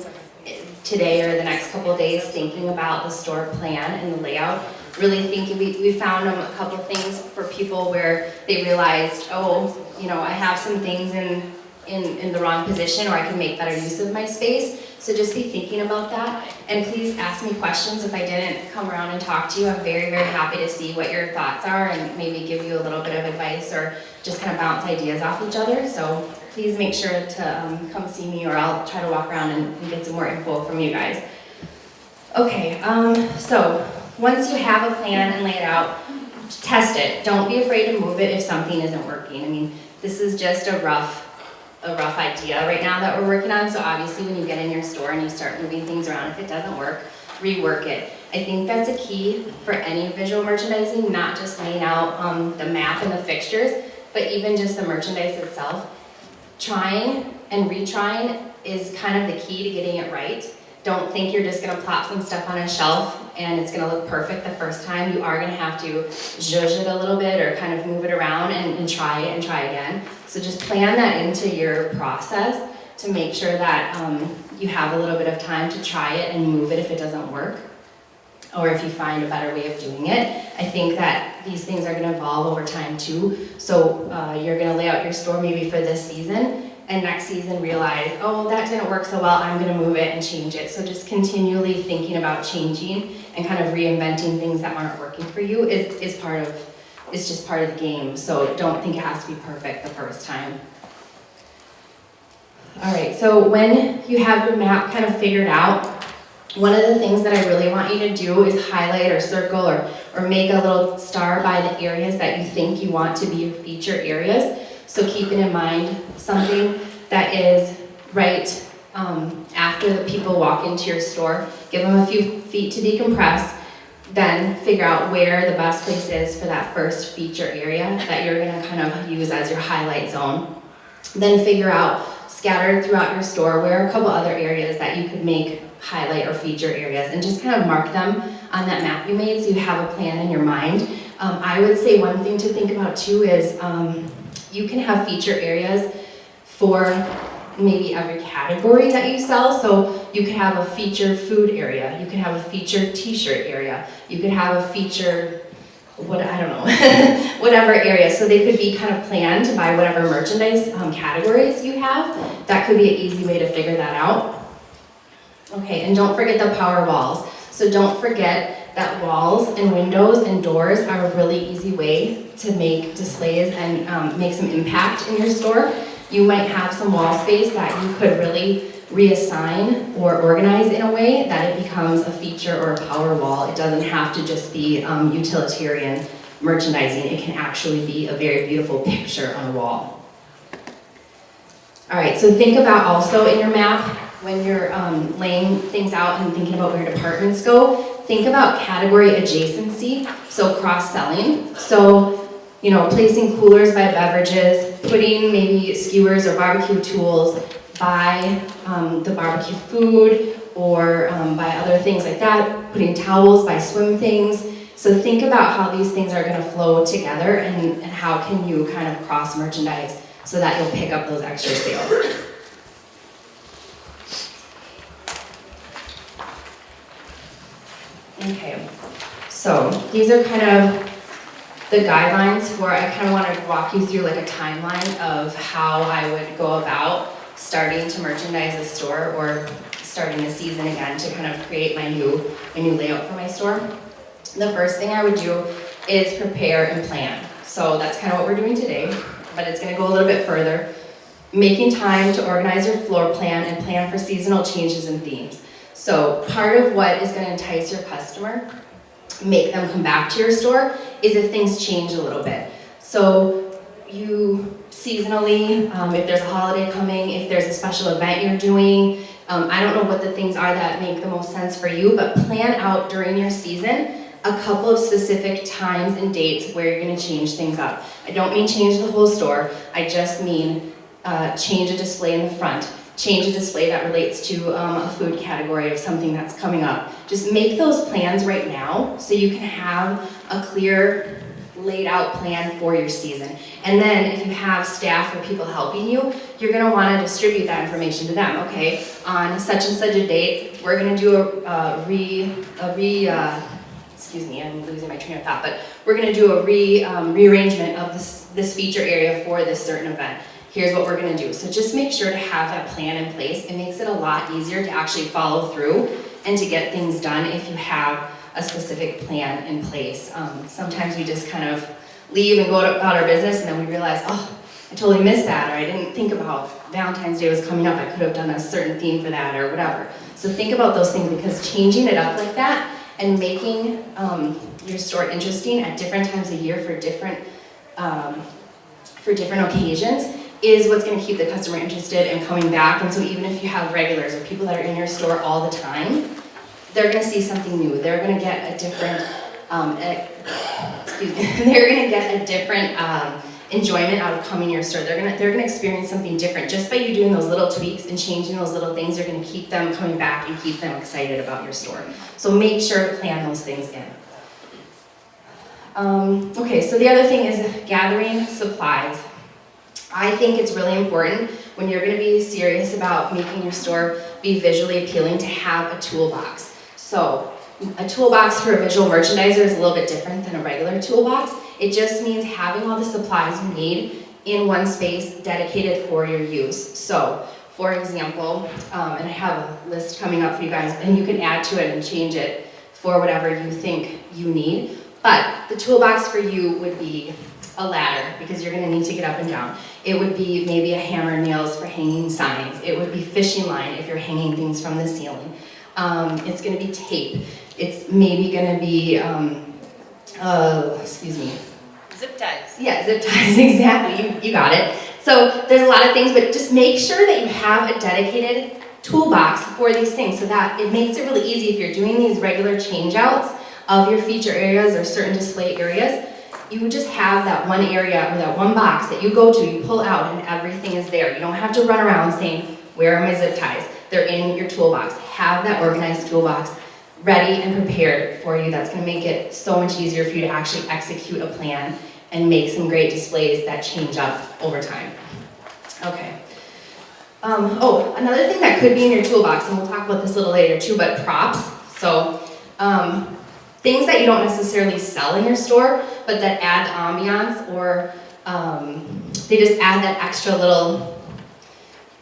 today or the next couple of days thinking about the store plan and the layout. Really thinking, we found a couple of things for people where they realized, oh, you know, I have some things in the wrong position, or I can make better use of my space. So just be thinking about that, and please ask me questions if I didn't come around and talk to you. I'm very, very happy to see what your thoughts are and maybe give you a little bit of advice or just kind of bounce ideas off each other. So please make sure to come see me, or I'll try to walk around and get some more info from you guys. Okay, so once you have a plan and lay it out, test it. Don't be afraid to move it if something isn't working. I mean, this is just a rough idea right now that we're working on. So obviously when you get in your store and you start moving things around, if it doesn't work, rework it. I think that's a key for any visual merchandising, not just laying out the map and the fixtures, but even just the merchandise itself. Trying and retrying is kind of the key to getting it right. Don't think you're just gonna plop some stuff on a shelf and it's gonna look perfect the first time. You are gonna have to zhuzh it a little bit or kind of move it around and try it and try again. So just plan that into your process to make sure that you have a little bit of time to try it and move it if it doesn't work, or if you find a better way of doing it. I think that these things are gonna evolve over time too. So you're gonna lay out your store maybe for this season, and next season realize, oh, that didn't work so well, I'm gonna move it and change it. So just continually thinking about changing and kind of reinventing things that aren't working for you is just part of the game. So don't think it has to be perfect the first time. All right, so when you have your map kind of figured out, one of the things that I really want you to do is highlight or circle or make a little star by the areas that you think you want to be your feature areas. So keeping in mind something that is right after the people walk into your store, give them a few feet to decompress, then figure out where the best place is for that first feature area that you're gonna kind of use as your highlight zone. Then figure out, scattered throughout your store, where are a couple other areas that you could make highlight or feature areas, and just kind of mark them on that map you made so you have a plan in your mind. I would say one thing to think about too is you can have feature areas for maybe every category that you sell. So you could have a feature food area, you could have a feature t-shirt area, you could have a feature, whatever area. So they could be kind of planned by whatever merchandise categories you have. That could be an easy way to figure that out. Okay, and don't forget the power walls. So don't forget that walls and windows and doors are a really easy way to make displays and make some impact in your store. You might have some wall space that you could really reassign or organize in a way that it becomes a feature or a power wall. It doesn't have to just be utilitarian merchandising. It can actually be a very beautiful picture on a wall. All right, so think about also in your map, when you're laying things out and thinking about where departments go, think about category adjacency, so cross-selling. So, placing coolers by beverages, putting maybe skewers or barbecue tools buy the barbecue food or buy other things like that, putting towels, buy swim things. So think about how these things are going to flow together and how can you kind of cross merchandise so that you'll pick up those extra sales. Okay, so these are kind of the guidelines for, I kind of want to walk you through like a timeline of how I would go about starting to merchandise a store or starting the season again to kind of create my new layout for my store. The first thing I would do is prepare and plan. So that's kind of what we're doing today, but it's going to go a little bit further. Making time to organize your floor plan and plan for seasonal changes and themes. So part of what is going to entice your customer, make them come back to your store, is if things change a little bit. So you seasonally, if there's a holiday coming, if there's a special event you're doing, I don't know what the things are that make the most sense for you, but plan out during your season a couple of specific times and dates where you're going to change things up. I don't mean change the whole store, I just mean change a display in the front, change a display that relates to a food category of something that's coming up. Just make those plans right now so you can have a clear laid out plan for your season. And then if you have staff or people helping you, you're going to want to distribute that information to them. Okay, on such and such a date, we're going to do excuse me, I'm losing my train of thought, but we're going to do a rearrangement of this feature area for this certain event. Here's what we're going to do. So just make sure to have that plan in place. It makes it a lot easier to actually follow through and to get things done if you have a specific plan in place. Sometimes we just kind of leave and go about our business and then we realize, oh, I totally missed that, or I didn't think about Valentine's Day was coming up. I could have done a certain theme for that or whatever. So think about those things, because changing it up like that and making your store interesting at different times of year for different occasions is what's going to keep the customer interested and coming back. And so even if you have regulars or people that are in your store all the time, they're going to see something new. They're going to get a different, they're going to get a different enjoyment out of coming to your store. They're going to experience something different. Just by you doing those little tweaks and changing those little things, you're going to keep them coming back and keep them excited about your store. So make sure to plan those things in. Okay, so the other thing is gathering supplies. I think it's really important when you're going to be serious about making your store be visually appealing to have a toolbox. So a toolbox for a visual merchandiser is a little bit different than a regular toolbox. It just means having all the supplies you need in one space dedicated for your use. So, for example, and I have a list coming up for you guys, and you can add to it and change it for whatever you think you need. But the toolbox for you would be a ladder, because you're going to need to get up and down. It would be maybe a hammer and nails for hanging signs. It would be fishing line if you're hanging things from the ceiling. It's going to be tape. It's maybe going to be, Zip ties. Yeah, zip ties, exactly. You got it. So there's a lot of things, but just make sure that you have a dedicated toolbox for these things so that it makes it really easy if you're doing these regular change outs of your feature areas or certain display areas. You just have that one area or that one box that you go to, you pull out, and everything is there. You don't have to run around saying, where are my zip ties? They're in your toolbox. Have that organized toolbox ready and prepared for you. That's going to make it so much easier for you to actually execute a plan and make some great displays that change up over time. Okay. Another thing that could be in your toolbox, and we'll talk about this a little later too, but props. So things that you don't necessarily sell in your store, but that add the ambiance, or they just add that extra little,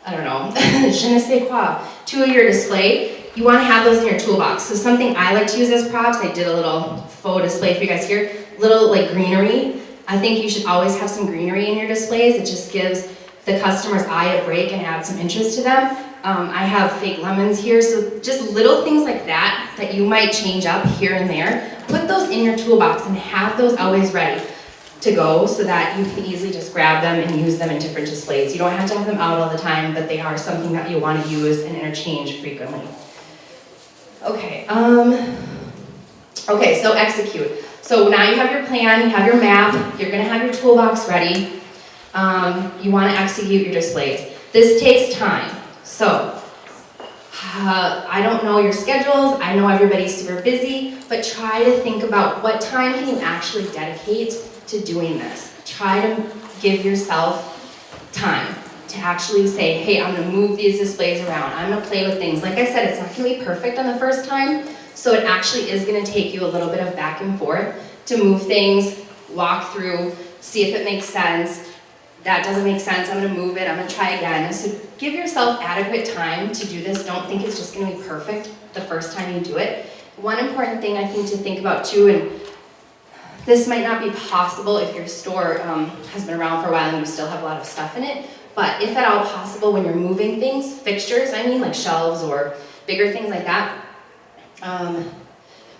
I don't know, je ne sais quoi, to your display. You want to have those in your toolbox. So something I like to use as props, I did a little faux display for you guys here, little like greenery. I think you should always have some greenery in your displays. It just gives the customer's eye a break and adds some interest to them. I have fake lemons here, so just little things like that that you might change up here and there. Put those in your toolbox and have those always ready to go so that you can easily just grab them and use them in different displays. You don't have to have them out all the time, but they are something that you want to use and interchange frequently. Okay, so execute. So now you have your plan, you have your map, you're gonna have your toolbox ready. You wanna execute your displays. This takes time. So, I don't know your schedules, I know everybody's super busy, but try to think about what time can you actually dedicate to doing this. Try to give yourself time to actually say, hey, I'm gonna move these displays around, I'm gonna play with things. Like I said, it's not gonna be perfect on the first time, so it actually is gonna take you a little bit of back and forth to move things, walk through, see if it makes sense. That doesn't make sense, I'm gonna move it, I'm gonna try again. So give yourself adequate time to do this. Don't think it's just gonna be perfect the first time you do it. One important thing I think to think about too, and this might not be possible if your store has been around for a while and you still have a lot of stuff in it, but if at all possible, when you're moving things, fixtures, I mean, like shelves or bigger things like that,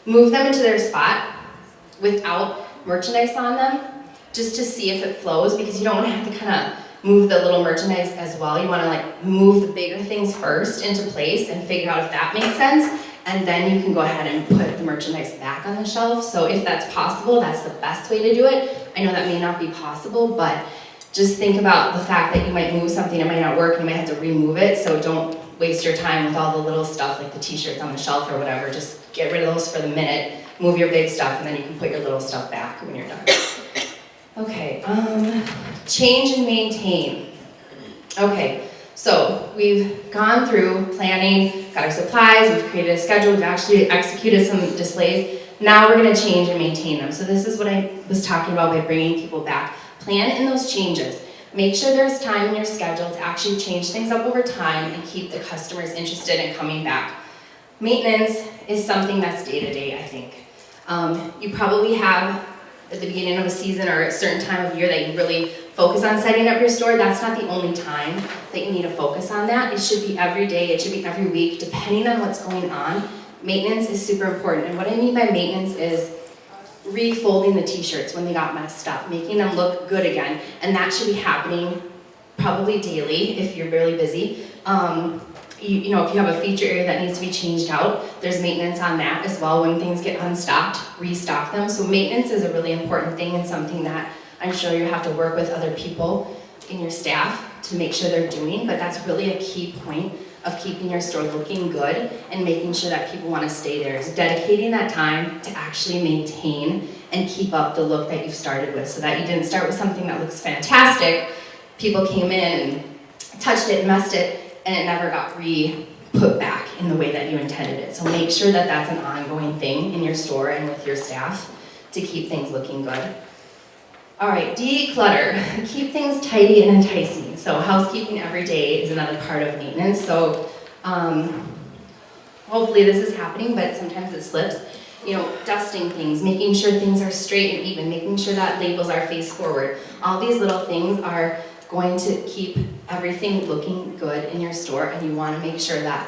move them into their spot without merchandise on them, just to see if it flows, because you don't want to have to kind of move the little merchandise as well. You want to like move the bigger things first into place and figure out if that makes sense, and then you can go ahead and put the merchandise back on the shelf. So if that's possible, that's the best way to do it. I know that may not be possible, but just think about the fact that you might move something, it might not work, and you might have to remove it, so don't waste your time with all the little stuff like the t-shirts on the shelf or whatever. Just get rid of those for the minute, move your big stuff, and then you can put your little stuff back when you're done. Okay, change and maintain. Okay, so we've gone through planning, got our supplies, we've created a schedule, we've actually executed some displays. Now we're gonna change and maintain them. So this is what I was talking about by bringing people back. Plan in those changes. Make sure there's time in your schedule to actually change things up over time and keep the customers interested in coming back. Maintenance is something that's day-to-day, I think. You probably have at the beginning of a season or a certain time of year that you really focus on setting up your store. That's not the only time that you need to focus on that. It should be every day, it should be every week, depending on what's going on. Maintenance is super important, and what I mean by maintenance is refolding the t-shirts when they got messed up, making them look good again, and that should be happening probably daily if you're really busy. You know, if you have a feature area that needs to be changed out, there's maintenance on that as well. When things get unstocked, restock them. So maintenance is a really important thing and something that I'm sure you have to work with other people in your staff to make sure they're doing, but that's really a key point of keeping your store looking good and making sure that people want to stay there. Is dedicating that time to actually maintain and keep up the look that you've started with, so that you didn't start with something that looks fantastic, people came in and touched it and messed it, and it never got put back in the way that you intended it. So make sure that that's an ongoing thing in your store and with your staff to keep things looking good. All right, declutter. Keep things tidy and enticing. So housekeeping every day is another part of maintenance. So hopefully this is happening, but sometimes it slips. You know, dusting things, making sure things are straight and even, making sure that labels are face forward. All these little things are going to keep everything looking good in your store, and you want to make sure that,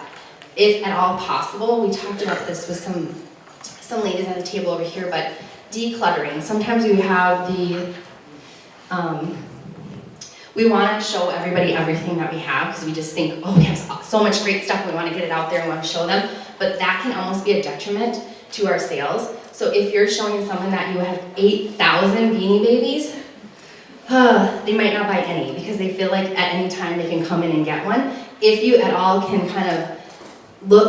if at all possible, we talked about this with some ladies at the table over here, but decluttering. Sometimes we have we want to show everybody everything that we have because we just think, oh, we have so much great stuff, we want to get it out there and want to show them, but that can almost be a detriment to our sales. So if you're showing someone that you have 8,000 Beanie Babies, they might not buy any because they feel like at any time they can come in and get one. If you at all can kind of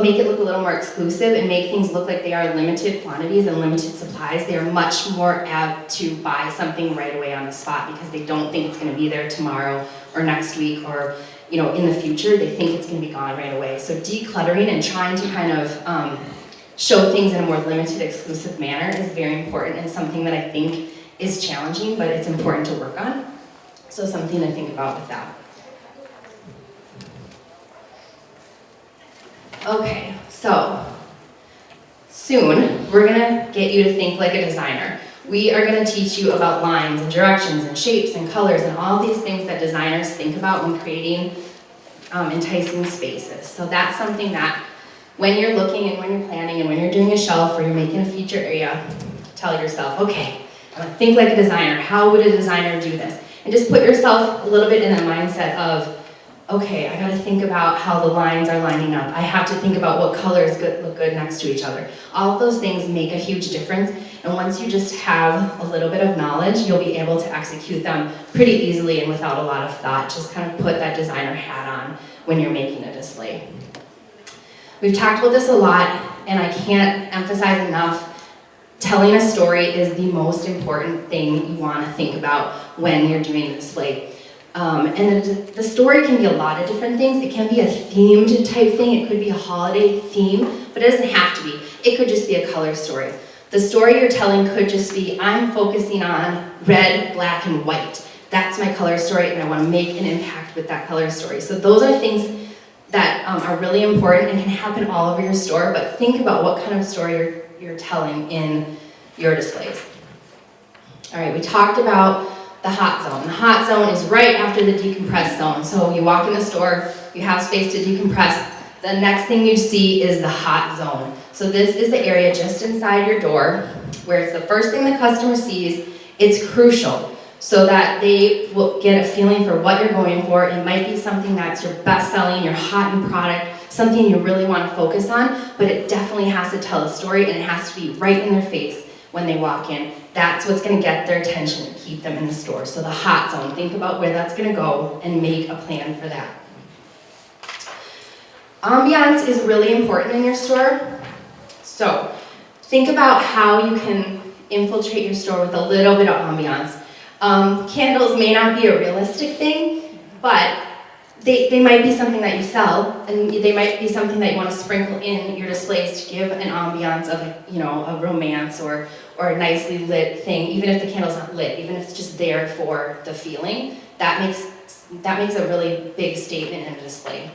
make it look a little more exclusive and make things look like they are limited quantities and limited supplies, they are much more apt to buy something right away on the spot because they don't think it's going to be there tomorrow or next week or, you know, in the future. They think it's going to be gone right away. So decluttering and trying to kind of show things in a more limited, exclusive manner is very important and something that I think is challenging, but it's important to work on. So something to think about with that. Okay, so soon we're gonna get you to think like a designer. We are gonna teach you about lines and directions and shapes and colors and all these things that designers think about when creating enticing spaces. So that's something that when you're looking and when you're planning and when you're doing a shelf or you're making a feature area, tell yourself, okay, I'm gonna think like a designer. How would a designer do this? And just put yourself a little bit in the mindset of, okay, I gotta think about how the lines are lining up. I have to think about what colors look good next to each other. All of those things make a huge difference, and once you just have a little bit of knowledge, you'll be able to execute them pretty easily and without a lot of thought. Just kind of put that designer hat on when you're making a display. We've talked about this a lot, and I can't emphasize enough, telling a story is the most important thing you want to think about when you're doing a display. And the story can be a lot of different things. It can be a themed type thing. It could be a holiday theme, but it doesn't have to be. It could just be a color story. The story you're telling could just be, I'm focusing on red, black, and white. That's my color story, and I want to make an impact with that color story. So those are things that are really important and can happen all over your store, but think about what kind of story you're telling in your displays. All right, we talked about the hot zone. The hot zone is right after the decompress zone. So you walk in the store, you have space to decompress. The next thing you see is the hot zone. So this is the area just inside your door where it's the first thing the customer sees. It's crucial so that they will get a feeling for what you're going for. It might be something that's your best-selling, your hot new product, something you really want to focus on, but it definitely has to tell a story, and it has to be right in their face when they walk in. That's what's going to get their attention and keep them in the store. So the hot zone, think about where that's going to go and make a plan for that. Ambiance is really important in your store. So think about how you can infiltrate your store with a little bit of ambiance. Candles may not be a realistic thing, but they might be something that you sell, and they might be something that you want to sprinkle in your displays to give an ambiance of, a romance or a nicely lit thing, even if the candle's not lit, even if it's just there for the feeling. That makes a really big statement in a display.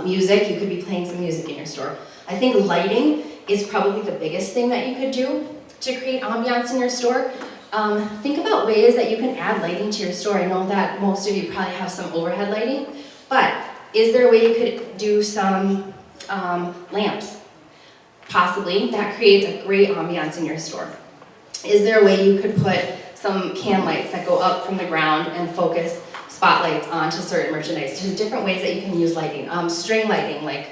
Music, you could be playing some music in your store. I think lighting is probably the biggest thing that you could do to create ambiance in your store. Think about ways that you can add lighting to your store. I know that most of you probably have some overhead lighting, but is there a way you could do some lamps? Possibly. That creates a great ambiance in your store. Is there a way you could put some can lights that go up from the ground and focus spotlights onto certain merchandise? There's different ways that you can use lighting. String lighting, like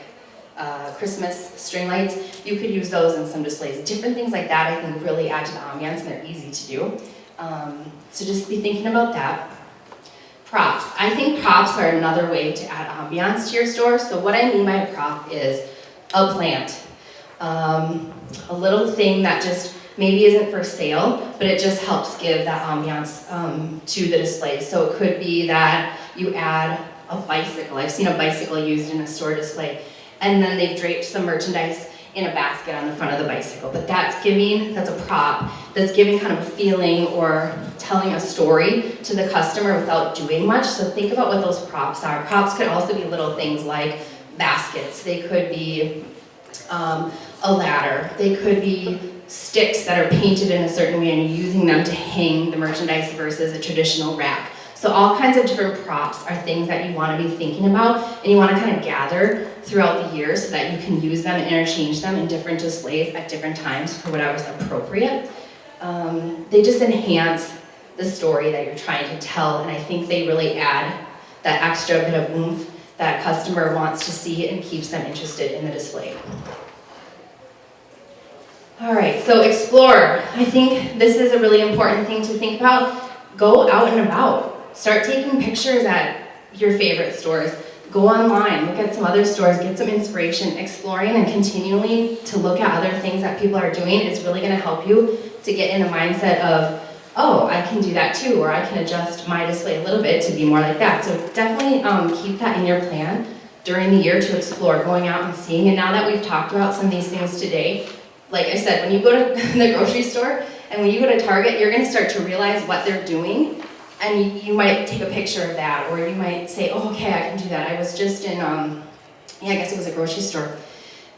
Christmas string lights, you could use those in some displays. Different things like that I think really add to the ambiance, and they're easy to do. So just be thinking about that. Props. I think props are another way to add ambiance to your store. So what I mean by a prop is a plant. A little thing that just maybe isn't for sale, but it just helps give that ambiance to the display. So it could be that you add a bicycle. I've seen a bicycle used in a store display, and then they've draped some merchandise in a basket on the front of the bicycle. But that's a prop that's giving kind of a feeling or telling a story to the customer without doing much. So think about what those props are. Props could also be little things like baskets. They could be a ladder. They could be sticks that are painted in a certain way and you're using them to hang the merchandise versus a traditional rack. So all kinds of different props are things that you want to be thinking about, and you want to kind of gather throughout the year so that you can use them and interchange them in different displays at different times for whatever's appropriate. They just enhance the story that you're trying to tell, and I think they really add that extra bit of oomph that customer wants to see and keeps them interested in the display. All right, so explore. I think this is a really important thing to think about. Go out and about. Start taking pictures at your favorite stores. Go online, look at some other stores, get some inspiration. Exploring and continually to look at other things that people are doing is really gonna help you to get in a mindset of, oh, I can do that too, or I can adjust my display a little bit to be more like that. So definitely keep that in your plan during the year to explore, going out and seeing. And now that we've talked about some of these things today, like I said, when you go to the grocery store and when you go to Target, you're gonna start to realize what they're doing, and you might take a picture of that, or you might say, oh, okay, I can do that. I was just in, I guess it was a grocery store,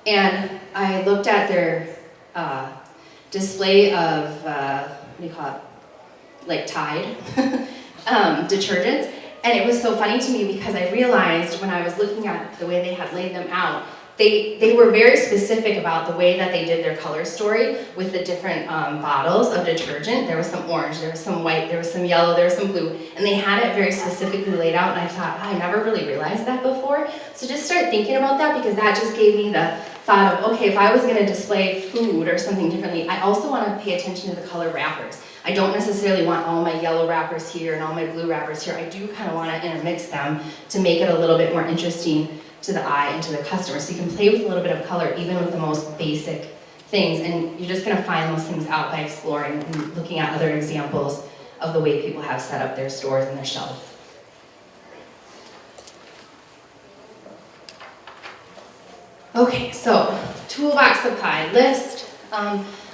and I looked at their display of, what do you call it, like Tide detergents, and it was so funny to me because I realized when I was looking at the way they had laid them out, they were very specific about the way that they did their color story with the different bottles of detergent. There was some orange, there was some white, there was some yellow, there was some blue, and they had it very specifically laid out, and I thought, I never really realized that before. So just start thinking about that, because that just gave me the thought of, okay, if I was gonna display food or something differently, I also wanna pay attention to the color wrappers. I don't necessarily want all my yellow wrappers here and all my blue wrappers here. I do kind of want to intermix them to make it a little bit more interesting to the eye and to the customer. So you can play with a little bit of color even with the most basic things, and you're just going to find those things out by exploring and looking at other examples of the way people have set up their stores and their shelves. Okay, so toolbox supply list.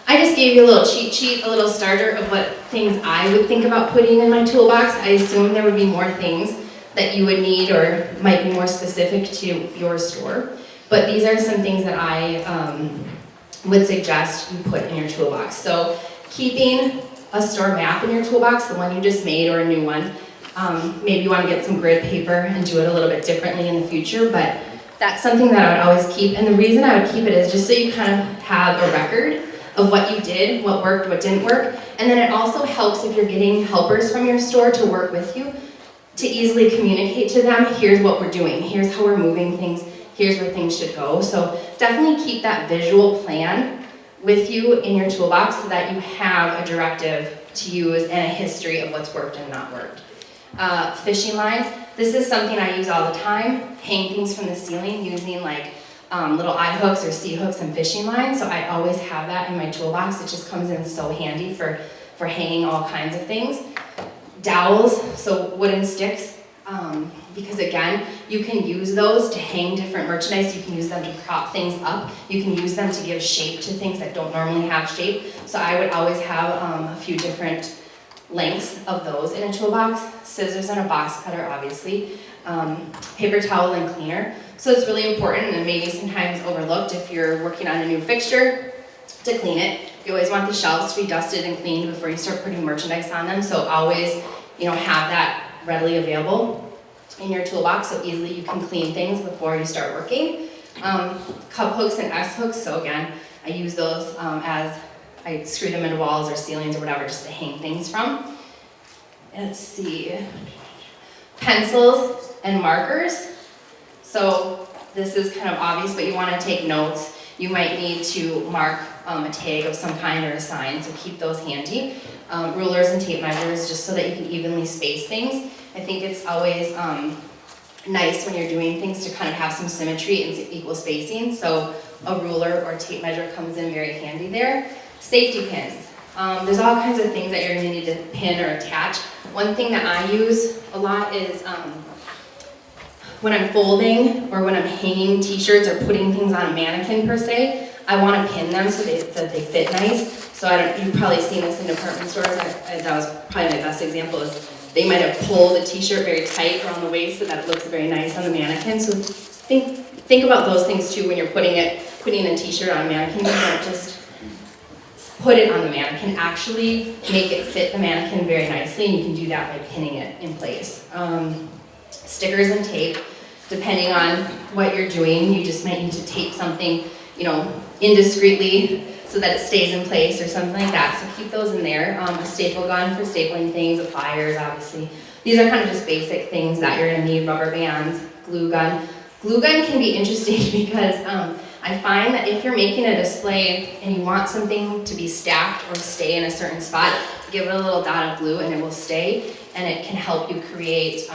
I just gave you a little cheat sheet, a little starter of what things I would think about putting in my toolbox. I assume there would be more things that you would need or might be more specific to your store. But these are some things that I would suggest you put in your toolbox. So keeping a store map in your toolbox, the one you just made or a new one. Maybe you want to get some grid paper and do it a little bit differently in the future, but that's something that I would always keep. And the reason I would keep it is just so you kind of have a record of what you did, what worked, what didn't work. And then it also helps if you're getting helpers from your store to work with you to easily communicate to them, here's what we're doing, here's how we're moving things, here's where things should go. So definitely keep that visual plan with you in your toolbox so that you have a directive to use and a history of what's worked and not worked. Fishing line, this is something I use all the time. Hang things from the ceiling using like little eye hooks or C hooks and fishing lines. So I always have that in my toolbox. It just comes in so handy for hanging all kinds of things. Dowels, so wooden sticks, because again, you can use those to hang different merchandise. You can use them to prop things up. You can use them to give shape to things that don't normally have shape. So I would always have a few different lengths of those in a toolbox. Scissors and a box cutter, obviously. Paper towel and cleaner. So it's really important and maybe sometimes overlooked if you're working on a new fixture to clean it. You always want the shelves to be dusted and cleaned before you start putting merchandise on them. So always, have that readily available in your toolbox so easily you can clean things before you start working. Cup hooks and S hooks. So again, I use those as I screw them into walls or ceilings or whatever just to hang things from. Let's see. Pencils and markers. So this is kind of obvious, but you want to take notes. You might need to mark a tag of some kind or a sign, so keep those handy. Rulers and tape measures, just so that you can evenly space things. I think it's always nice when you're doing things to kind of have some symmetry and equal spacing, so a ruler or tape measure comes in very handy there. Safety pins. There's all kinds of things that you're going to need to pin or attach. One thing that I use a lot is when I'm folding or when I'm hanging t-shirts or putting things on a mannequin per se, I want to pin them so that they fit nice. So you've probably seen this in department stores. That was probably my best example is they might have pulled a t-shirt very tight around the waist so that it looks very nice on the mannequin. So think about those things too when you're putting a t-shirt on a mannequin. You don't just put it on the mannequin, actually make it fit the mannequin very nicely, and you can do that by pinning it in place. Stickers and tape, depending on what you're doing, you just might need to tape something, indiscreetly so that it stays in place or something like that. So keep those in there. A staple gun for stapling things, a pliers, obviously. These are kind of just basic things that you're gonna need, rubber bands, glue gun. Glue gun can be interesting because I find that if you're making a display and you want something to be stacked or stay in a certain spot, give it a little dot of glue and it will stay, and it can help you create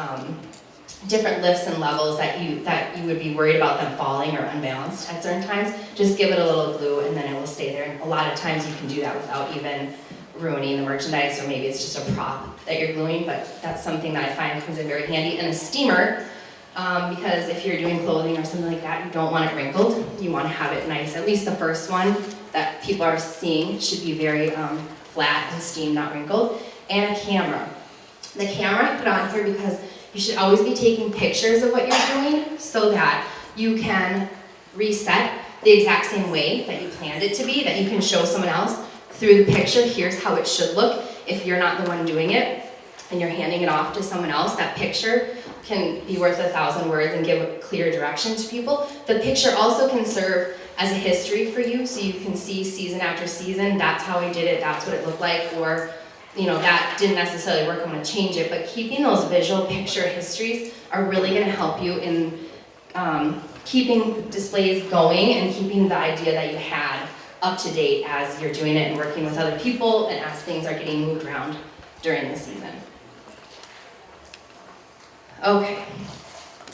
different lifts and levels that you would be worried about them falling or unbalanced at certain times. Just give it a little glue and then it will stay there. And a lot of times you can do that without even ruining the merchandise, or maybe it's just a prop that you're gluing, but that's something that I find comes in very handy. And a steamer, because if you're doing clothing or something like that, you don't want it wrinkled. You want to have it nice. At least the first one that people are seeing should be very flat and steamed, not wrinkled. And a camera. The camera I put on here because you should always be taking pictures of what you're doing so that you can reset the exact same way that you planned it to be, that you can show someone else through the picture, here's how it should look. If you're not the one doing it and you're handing it off to someone else, that picture can be worth 1,000 words and give a clear direction to people. The picture also can serve as a history for you, so you can see season after season, that's how we did it, that's what it looked like, or that didn't necessarily work, I'm going to change it. But keeping those visual picture histories are really going to help you in keeping displays going and keeping the idea that you had up to date as you're doing it and working with other people and as things are getting moved around during the season. Okay,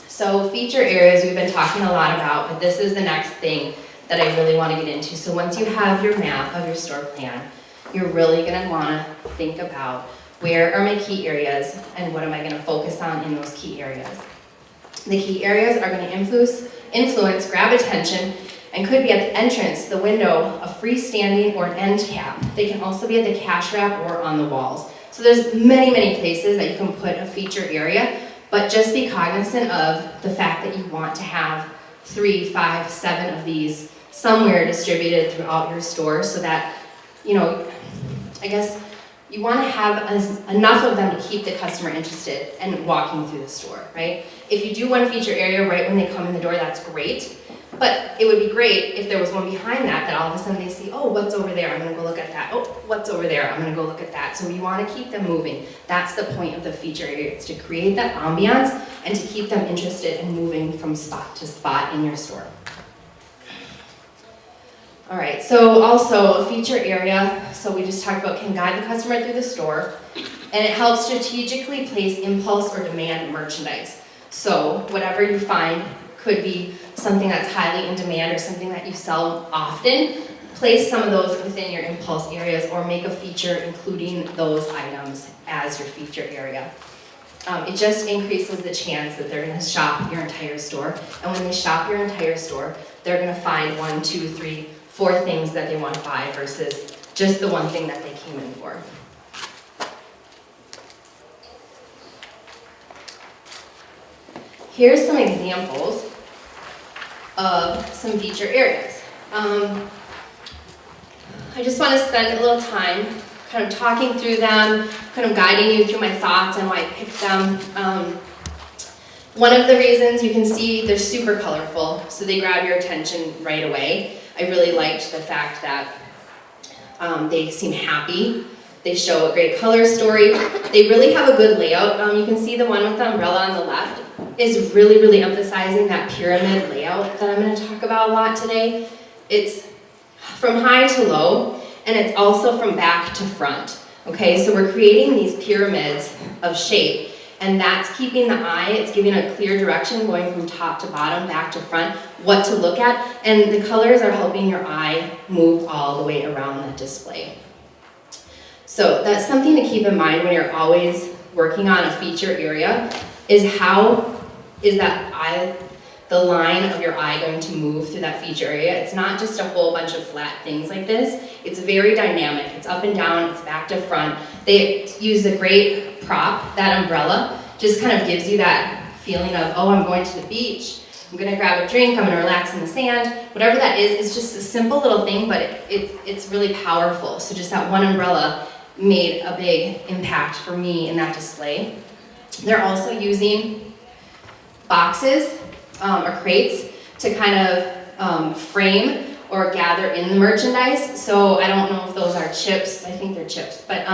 so feature areas we've been talking a lot about, but this is the next thing that I really want to get into. So once you have your map of your store plan, you're really going to want to think about where are my key areas and what am I going to focus on in those key areas. The key areas are going to influence, grab attention, and could be at the entrance, the window, a freestanding or an end cap. They can also be at the cash wrap or on the walls. So there's many, many places that you can put a feature area, but just be cognizant of the fact that you want to have 3, 5, 7 of these somewhere distributed throughout your store so that, you know, I guess you want to have enough of them to keep the customer interested and walking through the store, right? If you do one feature area right when they come in the door, that's great. But it would be great if there was one behind that all of a sudden they see, oh, what's over there? I'm going to go look at that. Oh, what's over there? I'm going to go look at that. So you want to keep them moving. That's the point of the feature area. It's to create that ambiance and to keep them interested and moving from spot to spot in your store. All right, so also a feature area, so we just talked about can guide the customer through the store, and it helps strategically place impulse or demand merchandise. So whatever you find could be something that's highly in demand or something that you sell often, place some of those within your impulse areas or make a feature including those items as your feature area. It just increases the chance that they're going to shop your entire store, and when they shop your entire store, they're going to find 1, 2, 3, 4 things that they want to buy versus just the one thing that they came in for. Here's some examples of some feature areas. I just want to spend a little time kind of talking through them, kind of guiding you through my thoughts and why I picked them. One of the reasons you can see they're super colorful, so they grab your attention right away. I really liked the fact that they seem happy. They show a great color story. They really have a good layout. You can see the one with the umbrella on the left is really, really emphasizing that pyramid layout that I'm going to talk about a lot today. It's from high to low, and it's also from back to front. Okay, so we're creating these pyramids of shape, and that's keeping the eye, it's giving a clear direction going from top to bottom, back to front, what to look at, and the colors are helping your eye move all the way around the display. So that's something to keep in mind when you're always working on a feature area, is how is that eye, the line of your eye going to move through that feature area. It's not just a whole bunch of flat things like this. It's very dynamic. It's up and down, it's back to front. They use a great prop, that umbrella, just kind of gives you that feeling of, oh, I'm going to the beach, I'm gonna grab a drink, I'm gonna relax in the sand. Whatever that is, it's just a simple little thing, but it's really powerful. So just that one umbrella made a big impact for me in that display. They're also using boxes or crates to kind of frame or gather in the merchandise. So I don't know if those are chips, I think they're chips, but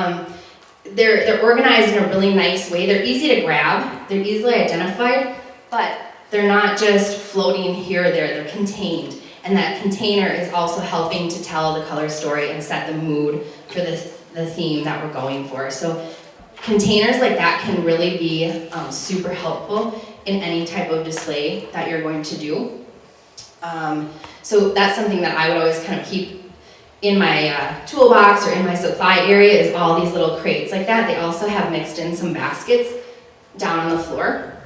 they're organized in a really nice way. They're easy to grab, they're easily identified, but they're not just floating here or there, they're contained. And that container is also helping to tell the color story and set the mood for the theme that we're going for. So containers like that can really be super helpful in any type of display that you're going to do. So that's something that I would always kind of keep in my toolbox or in my supply area, is all these little crates like that. They also have mixed in some baskets down on the floor.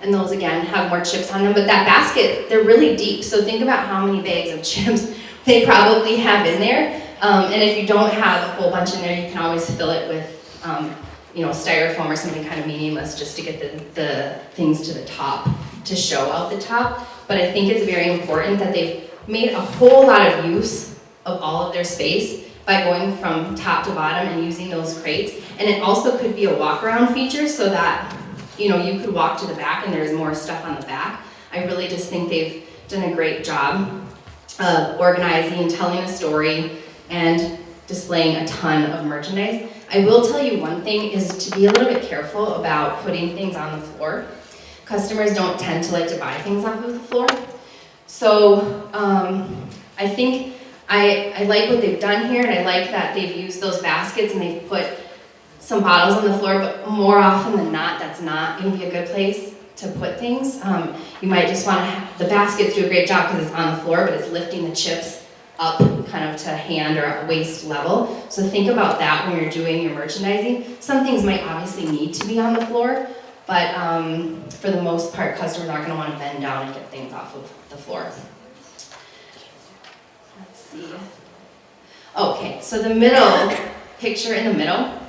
And those again have more chips on them, but that basket, they're really deep. So think about how many bags of chips they probably have in there. And if you don't have a whole bunch in there, you can always fill it with styrofoam or something kind of meaningless just to get the things to the top, to show out the top. But I think it's very important that they've made a whole lot of use of all of their space by going from top to bottom and using those crates. And it also could be a walk around feature so that you could walk to the back and there's more stuff on the back. I really just think they've done a great job of organizing, telling a story, and displaying a ton of merchandise. I will tell you one thing is to be a little bit careful about putting things on the floor. Customers don't tend to like to buy things off of the floor. So I think I like what they've done here, and I like that they've used those baskets and they've put some bottles on the floor, but more often than not, that's not going to be a good place to put things. You might just want to have, the baskets do a great job because it's on the floor, but it's lifting the chips up kind of to hand or waist level. So think about that when you're doing your merchandising. Some things might obviously need to be on the floor, but for the most part, customers aren't going to want to bend down and get things off of the floor. Let's see. Okay, so the middle picture in the middle,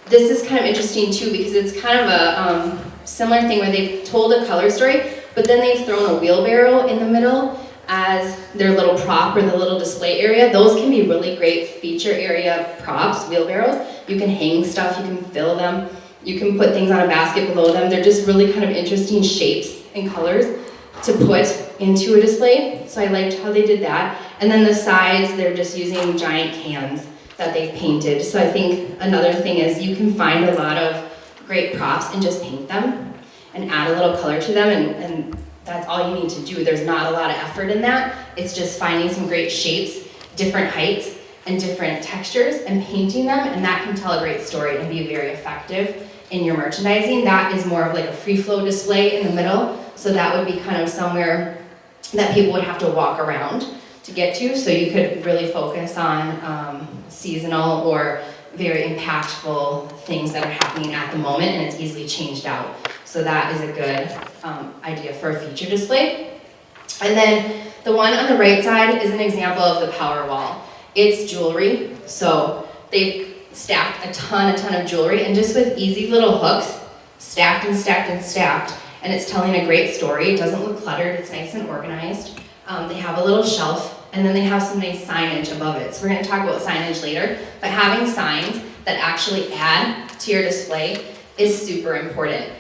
this is kind of interesting too because it's kind of a similar thing where they've told a color story, but then they've thrown a wheelbarrow in the middle as their little prop or the little display area. Those can be really great feature area props, wheelbarrows. You can hang stuff, you can fill them, you can put things on a basket below them. They're just really kind of interesting shapes and colors to put into a display. So I liked how they did that. And then the sides, they're just using giant cans that they've painted. So I think another thing is you can find a lot of great props and just paint them and add a little color to them, and that's all you need to do. There's not a lot of effort in that. It's just finding some great shapes, different heights, and different textures and painting them, and that can tell a great story and be very effective in your merchandising. That is more of like a free flow display in the middle, so that would be kind of somewhere that people would have to walk around to get to, so you could really focus on seasonal or very impactful things that are happening at the moment, and it's easily changed out. So that is a good idea for a feature display. And then the one on the right side is an example of the power wall. It's jewelry, so they've stacked a ton of jewelry, and just with easy little hooks, stacked and stacked and stacked, and it's telling a great story. It doesn't look cluttered, it's nice and organized. They have a little shelf, and then they have some nice signage above it. So we're gonna talk about signage later, but having signs that actually add to your display is super important.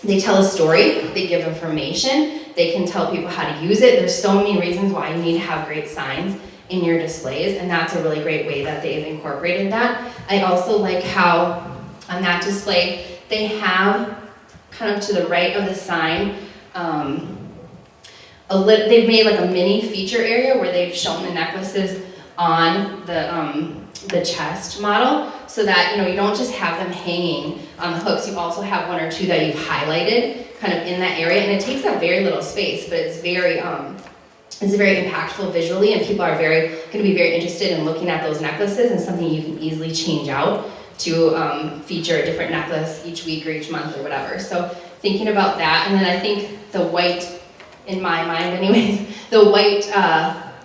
They tell a story, they give information, they can tell people how to use it. There's so many reasons why you need to have great signs in your displays, and that's a really great way that they've incorporated that. I also like how on that display, they have kind of to the right of the sign, they've made like a mini feature area where they've shown the necklaces on the chest model, so that you don't just have them hanging on the hooks. You also have one or two that you've highlighted kind of in that area, and it takes up very little space, but it's very impactful visually, and people are going to be very interested in looking at those necklaces, and something you can easily change out to feature a different necklace each week or each month or whatever. So thinking about that, and then I think the white, in my mind anyways, the white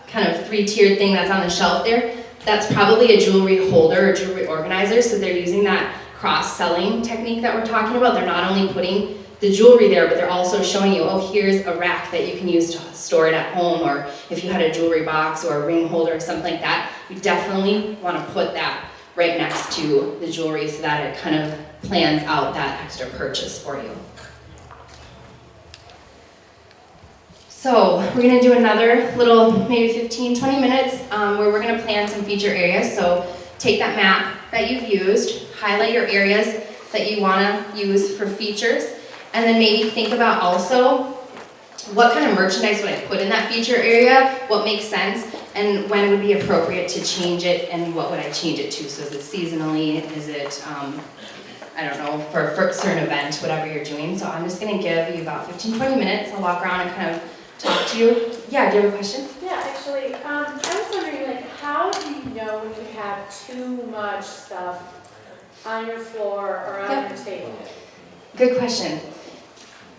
kind of three-tiered thing that's on the shelf there, that's probably a jewelry holder or jewelry organizer, so they're using that cross-selling technique that we're talking about. They're not only putting the jewelry there, but they're also showing you, oh, here's a rack that you can use to store it at home, or if you had a jewelry box or a ring holder or something like that, you definitely want to put that right next to the jewelry so that it kind of plans out that extra purchase for you. So we're going to do another little maybe 15-20 minutes where we're going to plan some feature areas. So take that map that you've used, highlight your areas that you want to use for features, and then maybe think about also what kind of merchandise would I put in that feature area, what makes sense, and when would be appropriate to change it, and what would I change it to. So is it seasonally, is it, I don't know, for a certain event, whatever you're doing. So I'm just going to give you about 15-20 minutes. I'll walk around and kind of talk to you. Yeah, do you have a question? Yeah, actually, I was wondering, like, how do you know when you have too much stuff on your floor or on your table? Good question.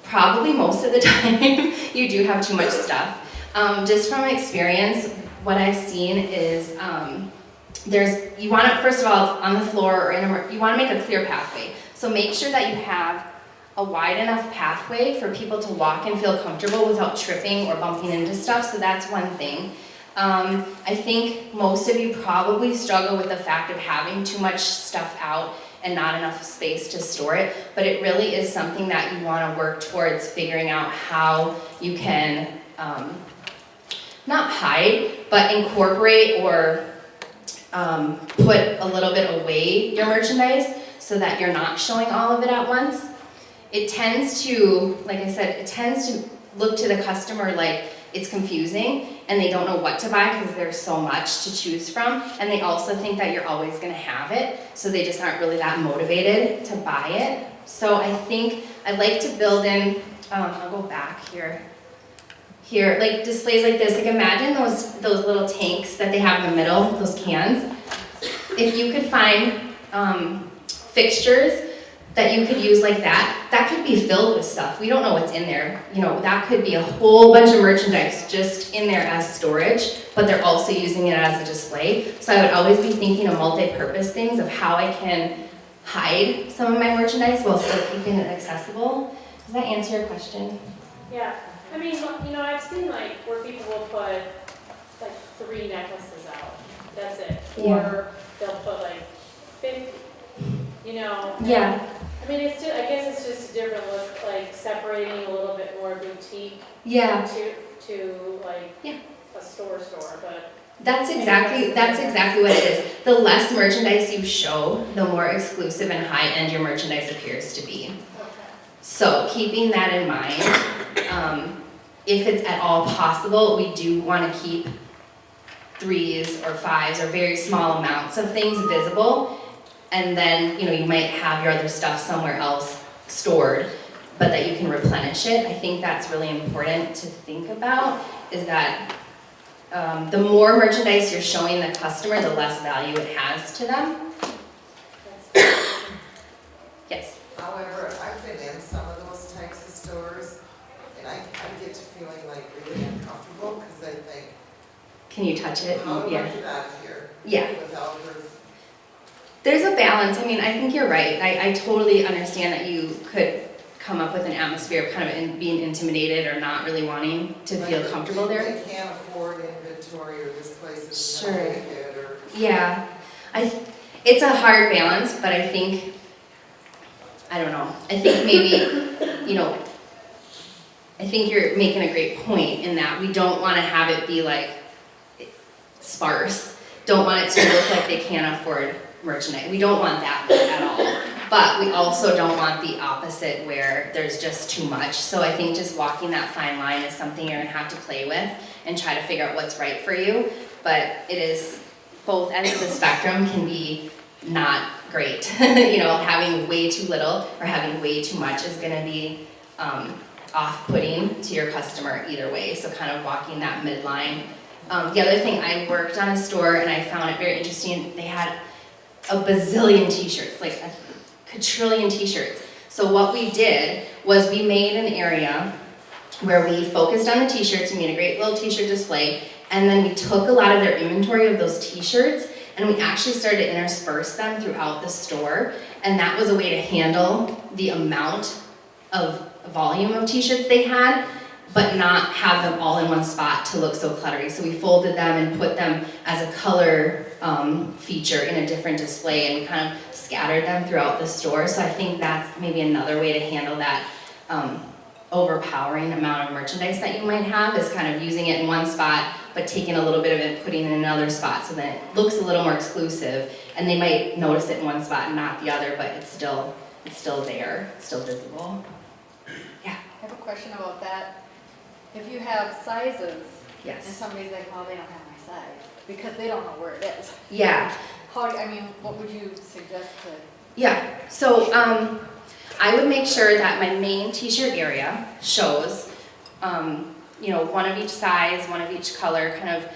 Probably most of the time you do have too much stuff. Just from experience, what I've seen is you want to, first of all, on the floor or you want to make a clear pathway. So make sure that you have a wide enough pathway for people to walk and feel comfortable without tripping or bumping into stuff, so that's one thing. I think most of you probably struggle with the fact of having too much stuff out and not enough space to store it, but it really is something that you want to work towards figuring out how you can not hide, but incorporate or put a little bit away your merchandise so that you're not showing all of it at once. It tends to, like I said, it tends to look to the customer like it's confusing, and they don't know what to buy because there's so much to choose from, and they also think that you're always gonna have it, so they just aren't really that motivated to buy it. So I think I'd like to build in, I'll go back here. Here, like displays like this, like imagine those little tanks that they have in the middle, those cans. If you could find fixtures that you could use like that, that could be filled with stuff. We don't know what's in there. You know, that could be a whole bunch of merchandise just in there as storage, but they're also using it as a display. So I would always be thinking of multi-purpose things of how I can hide some of my merchandise while still keeping it accessible. Does that answer your question? Yeah, I mean, you know, I've seen like where people will put like 3 necklaces out, that's it. Yeah. Or they'll put like 50, you know. Yeah. I mean, it's just, I guess it's just a different look, like separating a little bit more boutique Yeah. to like Yeah. a store, but. That's exactly what it is. The less merchandise you show, the more exclusive and high-end your merchandise appears to be. Okay. So keeping that in mind, if it's at all possible, we do want to keep 3s or 5s or very small amounts of things visible. And then, you know, you might have your other stuff somewhere else stored, but that you can replenish it. I think that's really important to think about, is that the more merchandise you're showing the customer, the less value it has to them. Yes. However, I've been in some of those types of stores, and I get to feeling like really uncomfortable, because I think, Can you touch it? how do I Yeah. get out of here? Yeah. Without her. There's a balance. I mean, I think you're right. I totally understand that you could come up with an atmosphere of kind of being intimidated or not really wanting to feel Like, comfortable there. They can't afford inventory, or this place is Sure. not good, or. Yeah, it's a hard balance, but I think, I don't know, I think maybe, you know, I think you're making a great point in that we don't want to have it be like sparse. Don't want it to look like they can't afford merchandise. We don't want that at all. But we also don't want the opposite where there's just too much. So I think just walking that fine line is something you're gonna have to play with and try to figure out what's right for you. But it is, both ends of the spectrum can be not great. You know, having way too little or having way too much is gonna be off-putting to your customer either way. So kind of walking that midline. The other thing, I worked on a store and I found it very interesting. They had a bazillion t-shirts, like a quadrillion t-shirts. So what we did was we made an area where we focused on the t-shirts. We made a great little t-shirt display, and then we took a lot of their inventory of those t-shirts and we actually started to intersperse them throughout the store. And that was a way to handle the amount of volume of t-shirts they had, but not have them all in one spot to look so cluttery. So we folded them and put them as a color feature in a different display, and we kind of scattered them throughout the store. So I think that's maybe another way to handle that overpowering amount of merchandise that you might have, is kind of using it in one spot, but taking a little bit of it, putting it in another spot, so that it looks a little more exclusive, and they might notice it in one spot and not the other, but it's still there, it's still visible. I have a question about that. If you have sizes, and Yes. somebody's like, well, they don't have my size, because they don't know where it is. Yeah. What would you suggest to? Yeah, so I would make sure that my main t-shirt area shows, you know, one of each size, one of each color, kind of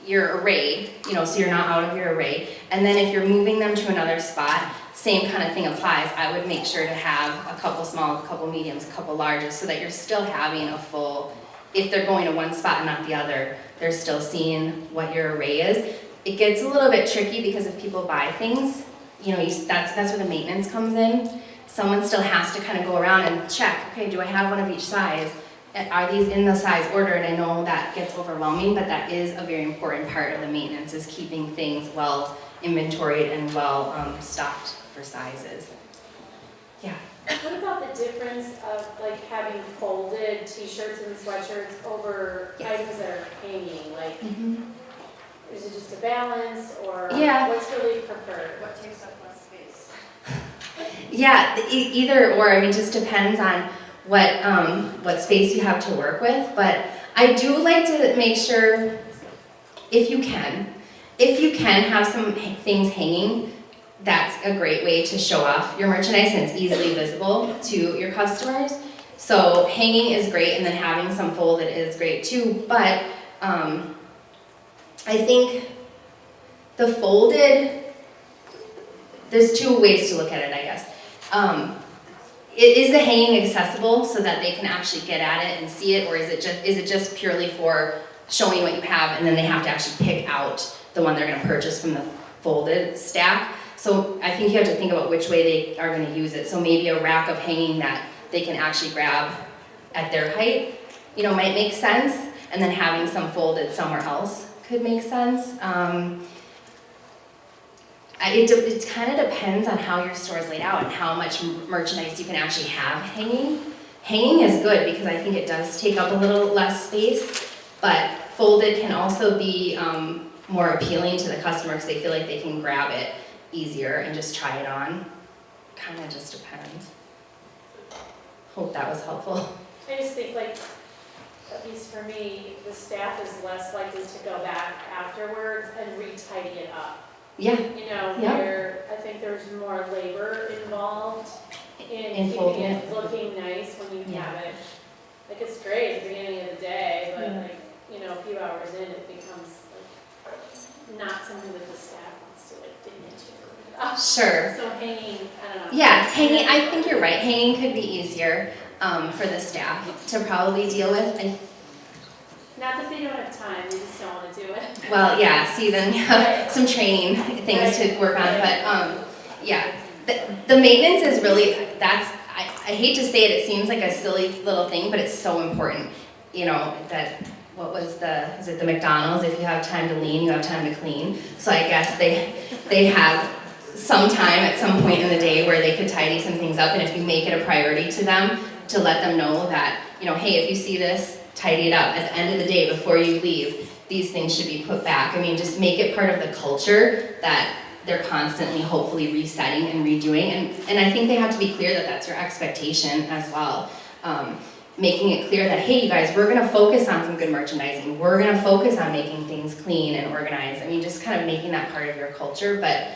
your array, you know, so you're not out of your array. And then if you're moving them to another spot, same kind of thing applies. I would make sure to have a couple smalls, a couple mediums, a couple larges, so that you're still having a full, if they're going to one spot and not the other, they're still seeing what your array is. It gets a little bit tricky because if people buy things, you know, that's where the maintenance comes in. Someone still has to kind of go around and check, okay, do I have one of each size? Are these in the size order? And I know that gets overwhelming, but that is a very important part of the maintenance, is keeping things well inventoried and well stocked for sizes. Yeah. What about the difference of like having folded t-shirts and sweatshirts over Yes. items that are hanging? Like, is it just a balance, or Yeah. what's really preferred? What takes up less space? Yeah, either or. I mean, just depends on what space you have to work with. But I do like to make sure, if you can have some things hanging, that's a great way to show off your merchandise and it's easily visible to your customers. So hanging is great, and then having some folded is great too, but I think the folded, there's two ways to look at it, I guess. Is the hanging accessible so that they can actually get at it and see it, or is it just purely for showing what you have and then they have to actually pick out the one they're gonna purchase from the folded stack? So I think you have to think about which way they are gonna use it. So maybe a rack of hanging that they can actually grab at their height, might make sense, and then having some folded somewhere else could make sense. It kind of depends on how your store is laid out and how much merchandise you can actually have hanging. Hanging is good because I think it does take up a little less space, but folded can also be more appealing to the customer because they feel like they can grab it easier and just try it on. Kind of just depends. Hope that was helpful. I just think like, at least for me, the staff is less likely to go back afterwards and re-tidy it up. Yeah, Yeah. Where I think there's more labor involved in keeping folding it looking nice when you Yeah. have it. Like, it's great at the beginning of the day, but Yeah. a few hours in, it becomes like not something that the staff wants to like dig into. sure. So hanging, I don't know. Yeah, hanging, I think you're right. Hanging could be easier for the staff to probably deal with. Not that they don't have time, they just don't want to do it. Well, yeah, see, then you have some training things to work on, but yeah. The maintenance is really, I hate to say it seems like a silly little thing, but it's so important. Is it the McDonald's, if you have time to lean, you have time to clean. So I guess they have some time at some point in the day where they could tidy some things up, and if you make it a priority to them, to let them know that, hey, if you see this, tidy it up. At the end of the day, before you leave, these things should be put back. Just make it part of the culture that they're constantly, hopefully, resetting and redoing. And I think they have to be clear that that's your expectation as well. Making it clear that, hey, you guys, we're gonna focus on some good merchandising. We're gonna focus on making things clean and organized. just kind of making that part of your culture, but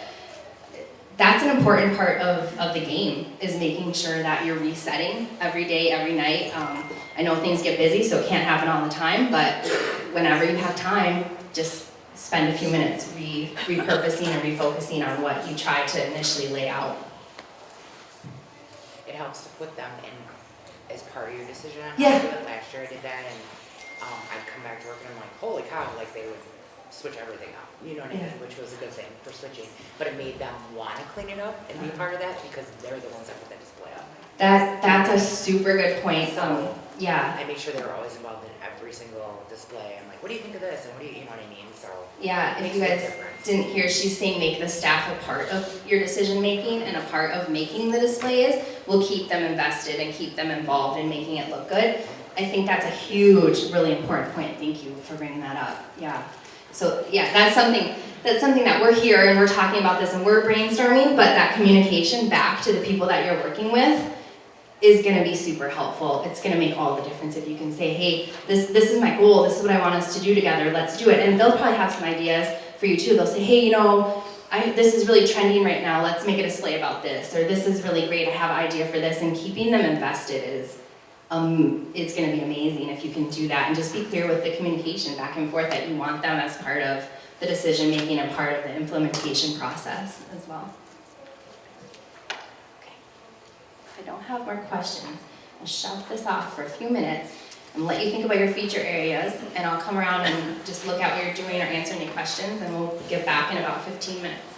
that's an important part of the game, is making sure that you're resetting every day, every night. I know things get busy, so it can't happen all the time, but whenever you have time, just spend a few minutes repurposing and refocusing on what you tried to initially lay out. It helps to put them in as part of your decision on Yeah. how to do it. Last year I did that, and I'd come back to work and I'm like, holy cow, like they would switch everything up, you know what I mean, Yeah. which was a good thing for switching. But it made them want to clean it up and be part of that because they're the ones that put that display up. That's a super good point. Yeah. I made sure they were always involved in every single display. I'm like, what do you think of this? And what do you know what I mean? So Yeah, if makes you a guys difference. didn't hear, she's saying make the staff a part of your decision making and a part of making the displays will keep them invested and keep them involved in making it look good. I think that's a huge, really important point. Thank you for bringing that up. Yeah. So yeah, that's something that we're here and we're talking about this and we're brainstorming, but that communication back to the people that you're working with is gonna be super helpful. It's gonna make all the difference if you can say, hey, this is my goal, this is what I want us to do together, let's do it. And they'll probably have some ideas for you too. They'll say, hey, this is really trending right now, let's make a display about this, or this is really great, I have an idea for this, and keeping them invested is, it's gonna be amazing if you can do that, and just be clear with the communication back and forth that you want them as part of the decision making and part of the implementation process as well. I don't have more questions. I'll shove this off for a few minutes and let you think about your feature areas, and I'll come around and just look at what you're doing or answer any questions, and we'll get back in about 15 minutes.